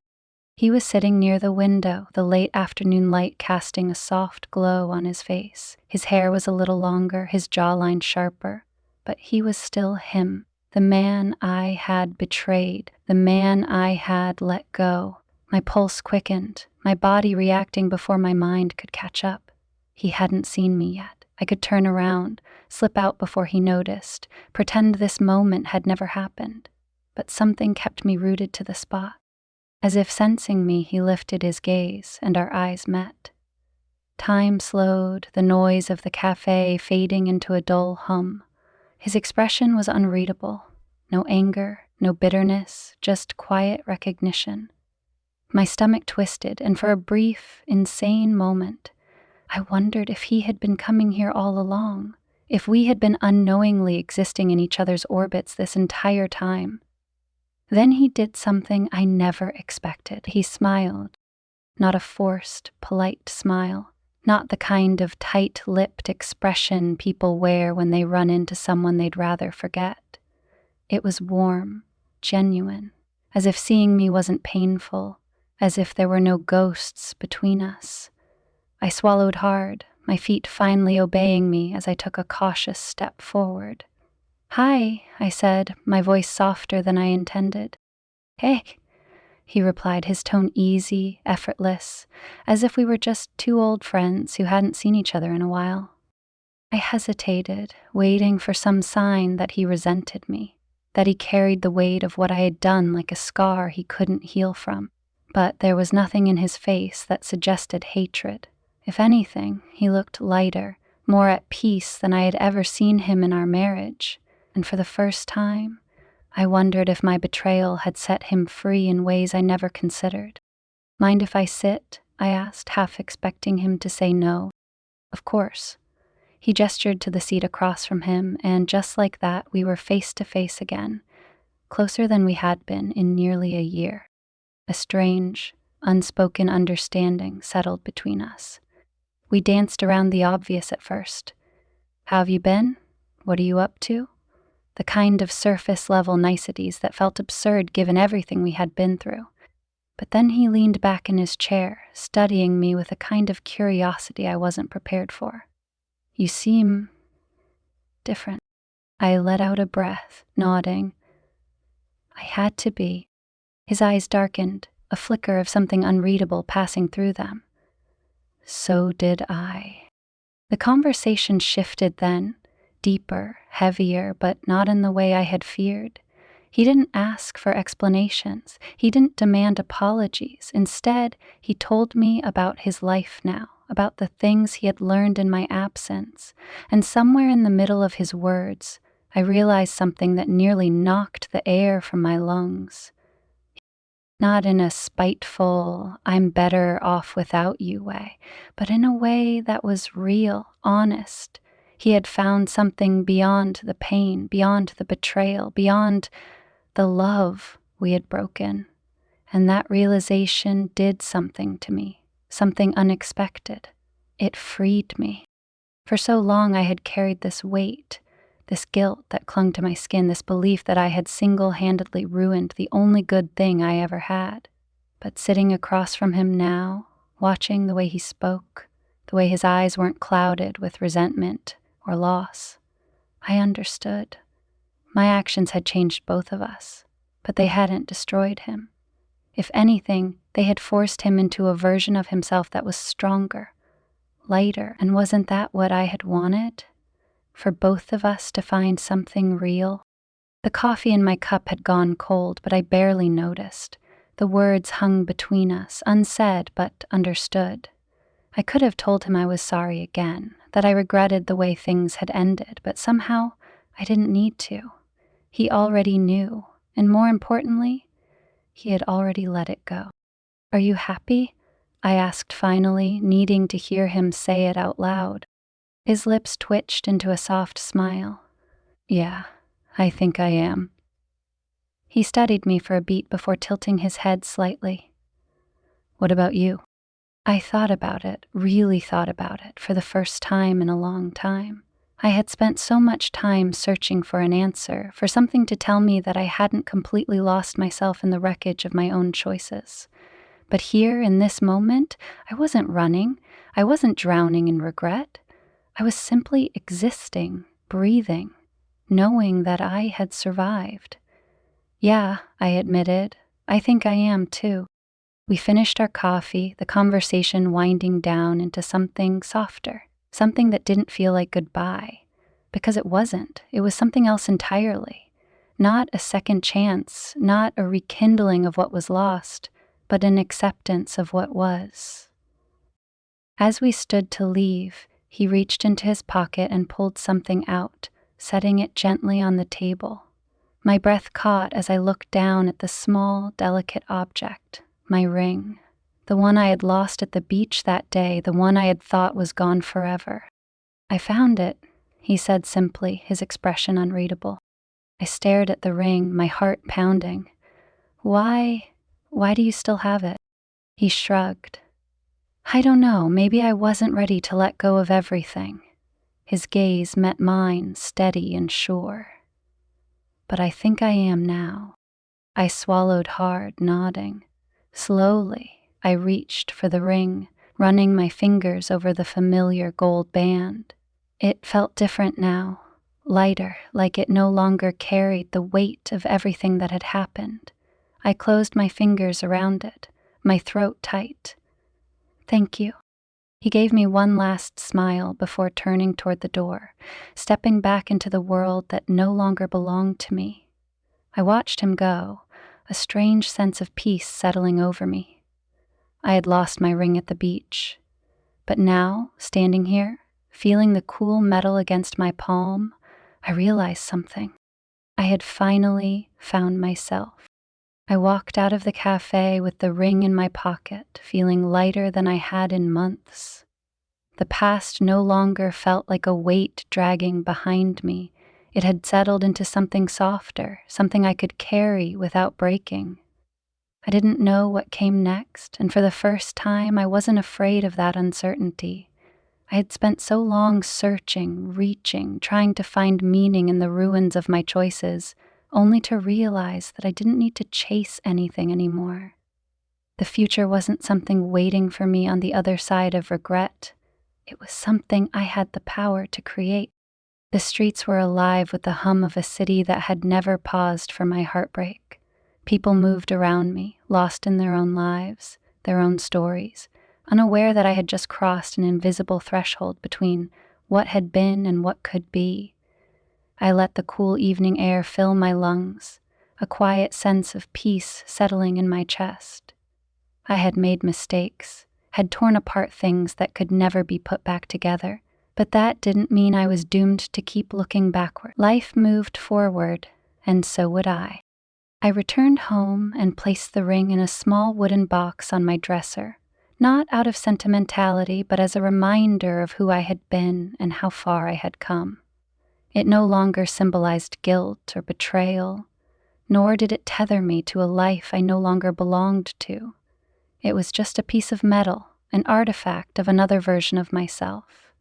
He was sitting near the window, the late afternoon light casting a soft glow on his face. His hair was a little longer, his jawline sharper, but he was still him, the man I had betrayed, the man I had let go. My pulse quickened, my body reacting before my mind could catch up. He hadn't seen me yet. I could turn around, slip out before he noticed, pretend this moment had never happened. But something kept me rooted to the spot. As if sensing me, he lifted his gaze, and our eyes met. Time slowed, the noise of the cafe fading into a dull hum. His expression was unreadable. No anger, no bitterness, just quiet recognition. My stomach twisted, and for a brief, insane moment, I wondered if he had been coming here all along, if we had been unknowingly existing in each other's orbits this entire time. Then he did something I never expected. He smiled, not a forced, polite smile, not the kind of tight-lipped expression people wear when they run into someone they'd rather forget. It was warm, genuine, as if seeing me wasn't painful, as if there were no ghosts between us. I swallowed hard, my feet finally obeying me as I took a cautious step forward. "Hi," I said, my voice softer than I intended. "Hey," he replied, his tone easy, effortless, as if we were just two old friends who hadn't seen each other in a while. I hesitated, waiting for some sign that he resented me, that he carried the weight of what I had done like a scar he couldn't heal from. But there was nothing in his face that suggested hatred. If anything, he looked lighter, more at peace than I had ever seen him in our marriage, and for the first time, I wondered if my betrayal had set him free in ways I never considered. "Mind if I sit?" I asked, half expecting him to say no. "Of course." He gestured to the seat across from him, and just like that, we were face to face again, closer than we had been in nearly a year. A strange, unspoken understanding settled between us. We danced around the obvious at first. "How have you been? What are you up to?" The kind of surface-level niceties that felt absurd given everything we had been through. But then he leaned back in his chair, studying me with a kind of curiosity I wasn't prepared for. "You seem different." I let out a breath, nodding. I had to be. His eyes darkened, a flicker of something unreadable passing through them. So did I. The conversation shifted then, deeper, heavier, but not in the way I had feared. He didn't ask for explanations. He didn't demand apologies. Instead, he told me about his life now, about the things he had learned in my absence, and somewhere in the middle of his words, I realized something that nearly knocked the air from my lungs. Not in a spiteful, I'm better off without you way, but in a way that was real, honest. He had found something beyond the pain, beyond the betrayal, beyond the love we had broken. And that realization did something to me, something unexpected. It freed me. For so long I had carried this weight, this guilt that clung to my skin, this belief that I had single-handedly ruined the only good thing I ever had. But sitting across from him now, watching the way he spoke, the way his eyes weren't clouded with resentment or loss, I understood. My actions had changed both of us, but they hadn't destroyed him. If anything, they had forced him into a version of himself that was stronger, lighter, and wasn't that what I had wanted? For both of us to find something real? The coffee in my cup had gone cold, but I barely noticed. The words hung between us, unsaid but understood. I could have told him I was sorry again, that I regretted the way things had ended, but somehow I didn't need to. He already knew, and more importantly, he had already let it go. "Are you happy?" I asked finally, needing to hear him say it out loud. His lips twitched into a soft smile. "Yeah, I think I am." He studied me for a beat before tilting his head slightly. "What about you?" I thought about it, really thought about it, for the first time in a long time. I had spent so much time searching for an answer, for something to tell me that I hadn't completely lost myself in the wreckage of my own choices. But here, in this moment, I wasn't running. I wasn't drowning in regret. I was simply existing, breathing, knowing that I had survived. "Yeah," I admitted. "I think I am, too." We finished our coffee, the conversation winding down into something softer, something that didn't feel like goodbye. Because it wasn't. It was something else entirely. Not a second chance, not a rekindling of what was lost, but an acceptance of what was. As we stood to leave, he reached into his pocket and pulled something out, setting it gently on the table. My breath caught as I looked down at the small, delicate object, my ring, the one I had lost at the beach that day, the one I had thought was gone forever. "I found it," he said simply, his expression unreadable. I stared at the ring, my heart pounding. Why do you still have it?" He shrugged. "I don't know, maybe I wasn't ready to let go of everything." His gaze met mine, steady and sure. "But I think I am now." I swallowed hard, nodding. Slowly, I reached for the ring, running my fingers over the familiar gold band. It felt different now, lighter, like it no longer carried the weight of everything that had happened. I closed my fingers around it, my throat tight. "Thank you." He gave me one last smile before turning toward the door, stepping back into the world that no longer belonged to me. I watched him go, a strange sense of peace settling over me. I had lost my ring at the beach, but now, standing here, feeling the cool metal against my palm, I realized something. I had finally found myself. I walked out of the cafe with the ring in my pocket, feeling lighter than I had in months. The past no longer felt like a weight dragging behind me. It had settled into something softer, something I could carry without breaking. I didn't know what came next, and for the first time I wasn't afraid of that uncertainty. I had spent so long searching, reaching, trying to find meaning in the ruins of my choices, only to realize that I didn't need to chase anything anymore. The future wasn't something waiting for me on the other side of regret. It was something I had the power to create. The streets were alive with the hum of a city that had never paused for my heartbreak. People moved around me, lost in their own lives, their own stories, unaware that I had just crossed an invisible threshold between what had been and what could be. I let the cool evening air fill my lungs, a quiet sense of peace settling in my chest. I had made mistakes, had torn apart things that could never be put back together. But that didn't mean I was doomed to keep looking backward. Life moved forward, and so would I. I returned home and placed the ring in a small wooden box on my dresser, not out of sentimentality, but as a reminder of who I had been and how far I had come. It no longer symbolized guilt or betrayal, nor did it tether me to a life I no longer belonged to. It was just a piece of metal, an artifact of another version of myself.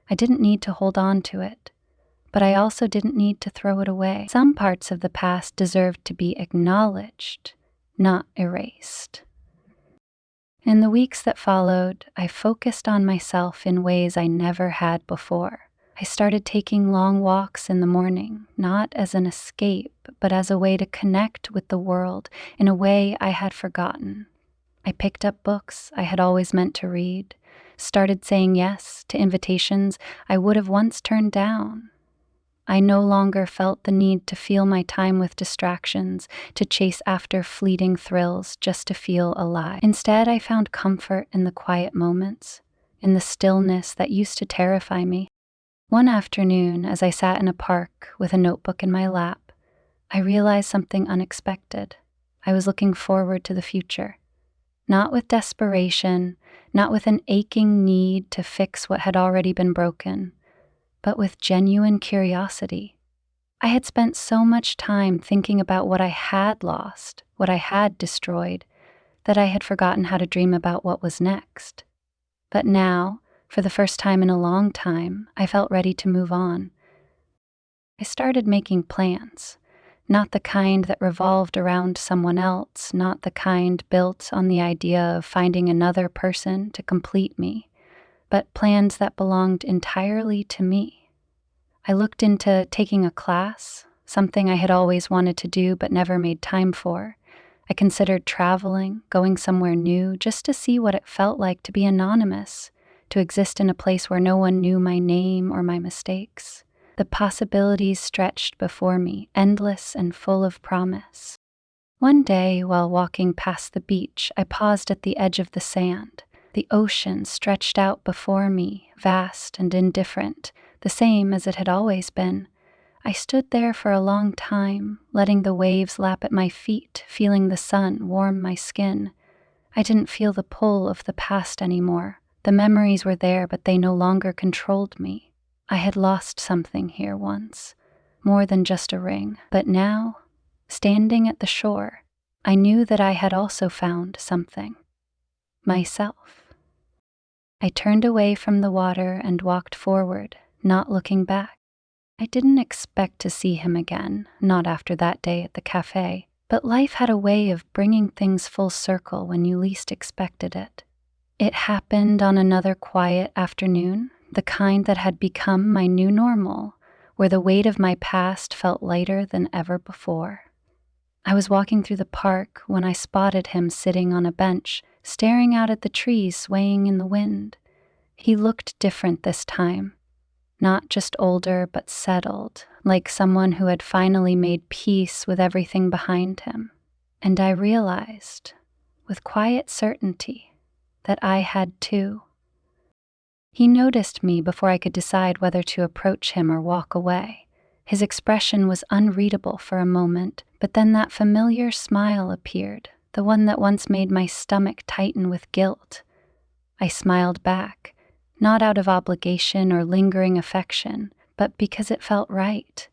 I didn't need to hold on to it, but I also didn't need to throw it away. Some parts of the past deserved to be acknowledged, not erased. In the weeks that followed, I focused on myself in ways I never had before. I started taking long walks in the morning, not as an escape, but as a way to connect with the world in a way I had forgotten. I picked up books I had always meant to read, started saying yes to invitations I would have once turned down. I no longer felt the need to fill my time with distractions, to chase after fleeting thrills just to feel alive. Instead, I found comfort in the quiet moments, in the stillness that used to terrify me. One afternoon, as I sat in a park with a notebook in my lap, I realized something unexpected. I was looking forward to the future. Not with desperation, not with an aching need to fix what had already been broken, but with genuine curiosity. I had spent so much time thinking about what I had lost, what I had destroyed, that I had forgotten how to dream about what was next. But now, for the first time in a long time, I felt ready to move on. I started making plans, not the kind that revolved around someone else, not the kind built on the idea of finding another person to complete me, but plans that belonged entirely to me. I looked into taking a class, something I had always wanted to do but never made time for. I considered traveling, going somewhere new, just to see what it felt like to be anonymous, to exist in a place where no one knew my name or my mistakes. The possibilities stretched before me, endless and full of promise. One day, while walking past the beach, I paused at the edge of the sand. The ocean stretched out before me, vast and indifferent, the same as it had always been. I stood there for a long time, letting the waves lap at my feet, feeling the sun warm my skin. I didn't feel the pull of the past anymore. The memories were there, but they no longer controlled me. I had lost something here once, more than just a ring. But now, standing at the shore, I knew that I had also found something. Myself. I turned away from the water and walked forward, not looking back. I didn't expect to see him again, not after that day at the cafe, but life had a way of bringing things full circle when you least expected it. It happened on another quiet afternoon, the kind that had become my new normal, where the weight of my past felt lighter than ever before. I was walking through the park when I spotted him sitting on a bench, staring out at the trees swaying in the wind. He looked different this time. Not just older, but settled, like someone who had finally made peace with everything behind him. And I realized, with quiet certainty, that I had too. He noticed me before I could decide whether to approach him or walk away. His expression was unreadable for a moment, but then that familiar smile appeared, the one that once made my stomach tighten with guilt. I smiled back, not out of obligation or lingering affection, but because it felt right.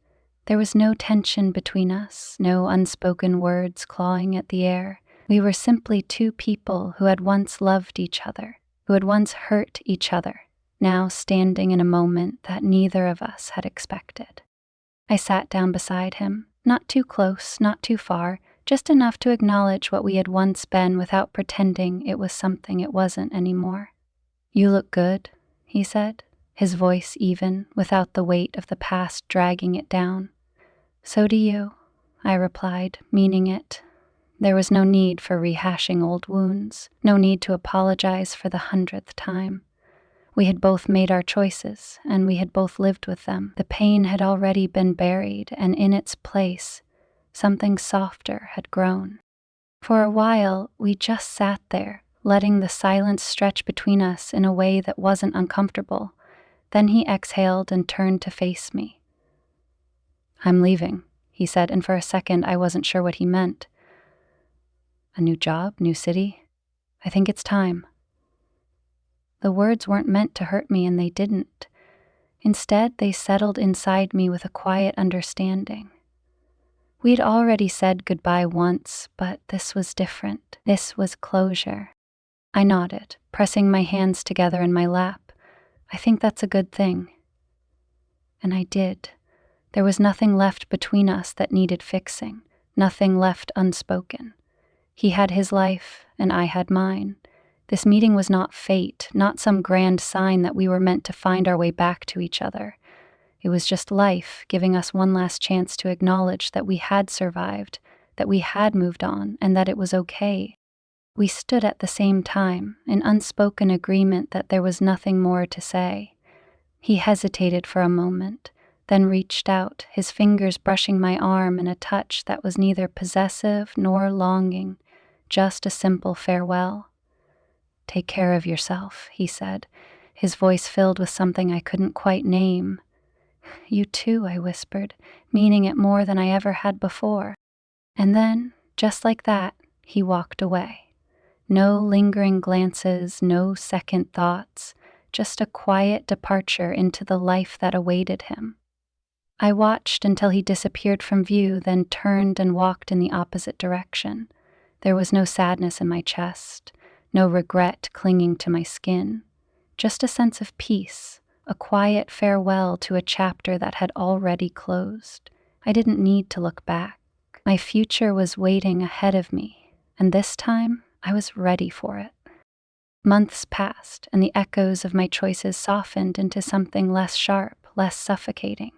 There was no tension between us, no unspoken words clawing at the air. We were simply two people who had once loved each other, who had once hurt each other, now standing in a moment that neither of us had expected. I sat down beside him, not too close, not too far, just enough to acknowledge what we had once been without pretending it was something it wasn't anymore. "You look good," he said, his voice even, without the weight of the past dragging it down. "So do you," I replied, meaning it. There was no need for rehashing old wounds, no need to apologize for the 100th time. We had both made our choices, and we had both lived with them. The pain had already been buried, and in its place, something softer had grown. For a while, we just sat there, letting the silence stretch between us in a way that wasn't uncomfortable. Then he exhaled and turned to face me. "I'm leaving," he said, and for a second I wasn't sure what he meant. "A new job, new city? I think it's time." The words weren't meant to hurt me, and they didn't. Instead, they settled inside me with a quiet understanding. We'd already said goodbye once, but this was different. This was closure. I nodded, pressing my hands together in my lap. "I think that's a good thing." And I did. There was nothing left between us that needed fixing, nothing left unspoken. He had his life, and I had mine. This meeting was not fate, not some grand sign that we were meant to find our way back to each other. It was just life giving us one last chance to acknowledge that we had survived, that we had moved on, and that it was okay. We stood at the same time, in unspoken agreement that there was nothing more to say. He hesitated for a moment, then reached out, his fingers brushing my arm in a touch that was neither possessive nor longing, just a simple farewell. "Take care of yourself," he said, his voice filled with something I couldn't quite name. "You too," I whispered, meaning it more than I ever had before. And then, just like that, he walked away. No lingering glances, no second thoughts, just a quiet departure into the life that awaited him. I watched until he disappeared from view, then turned and walked in the opposite direction. There was no sadness in my chest, no regret clinging to my skin, just a sense of peace, a quiet farewell to a chapter that had already closed. I didn't need to look back. My future was waiting ahead of me, and this time I was ready for it. Months passed, and the echoes of my choices softened into something less sharp, less suffocating.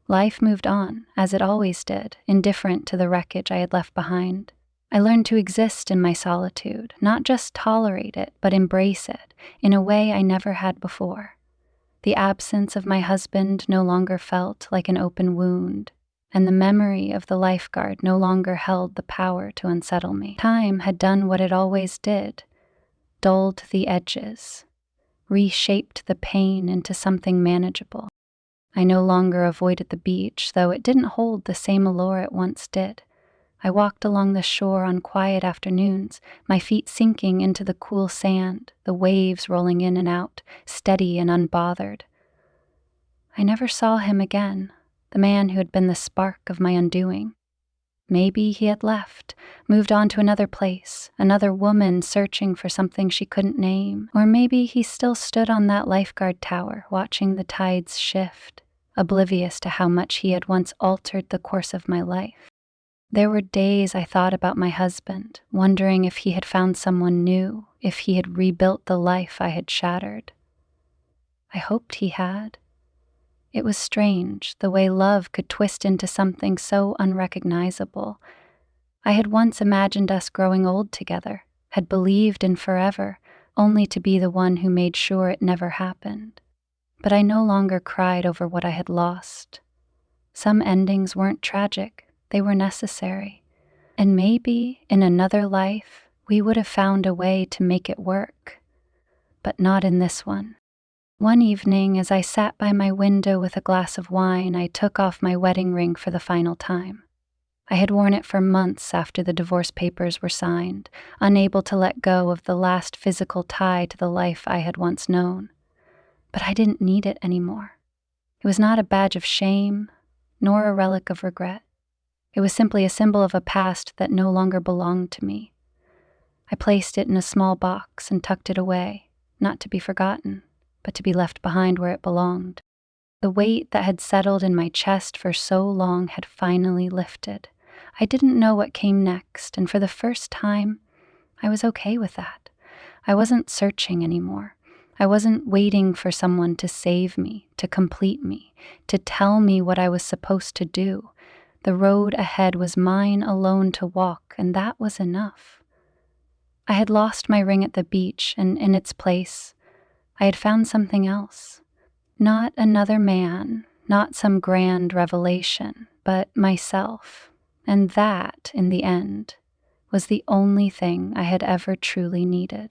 Life moved on, as it always did, indifferent to the wreckage I had left behind. I learned to exist in my solitude, not just tolerate it, but embrace it, in a way I never had before. The absence of my husband no longer felt like an open wound, and the memory of the lifeguard no longer held the power to unsettle me. Time had done what it always did, dulled the edges, reshaped the pain into something manageable. I no longer avoided the beach, though it didn't hold the same allure it once did. I walked along the shore on quiet afternoons, my feet sinking into the cool sand, the waves rolling in and out, steady and unbothered. I never saw him again, the man who had been the spark of my undoing. Maybe he had left, moved on to another place, another woman searching for something she couldn't name. Or maybe he still stood on that lifeguard tower, watching the tides shift, oblivious to how much he had once altered the course of my life. There were days I thought about my husband, wondering if he had found someone new, if he had rebuilt the life I had shattered. I hoped he had. It was strange, the way love could twist into something so unrecognizable. I had once imagined us growing old together, had believed in forever, only to be the one who made sure it never happened. But I no longer cried over what I had lost. Some endings weren't tragic. They were necessary, and maybe in another life we would have found a way to make it work, but not in this one. One evening, as I sat by my window with a glass of wine, I took off my wedding ring for the final time. I had worn it for months after the divorce papers were signed, unable to let go of the last physical tie to the life I had once known. But I didn't need it anymore. It was not a badge of shame, nor a relic of regret. It was simply a symbol of a past that no longer belonged to me. I placed it in a small box and tucked it away, not to be forgotten, but to be left behind where it belonged. The weight that had settled in my chest for so long had finally lifted. I didn't know what came next, and for the first time, I was okay with that. I wasn't searching anymore. I wasn't waiting for someone to save me, to complete me, to tell me what I was supposed to do. The road ahead was mine alone to walk, and that was enough. I had lost my ring at the beach, and in its place, I had found something else. Not another man, not some grand revelation, but myself. And that, in the end, was the only thing I had ever truly needed.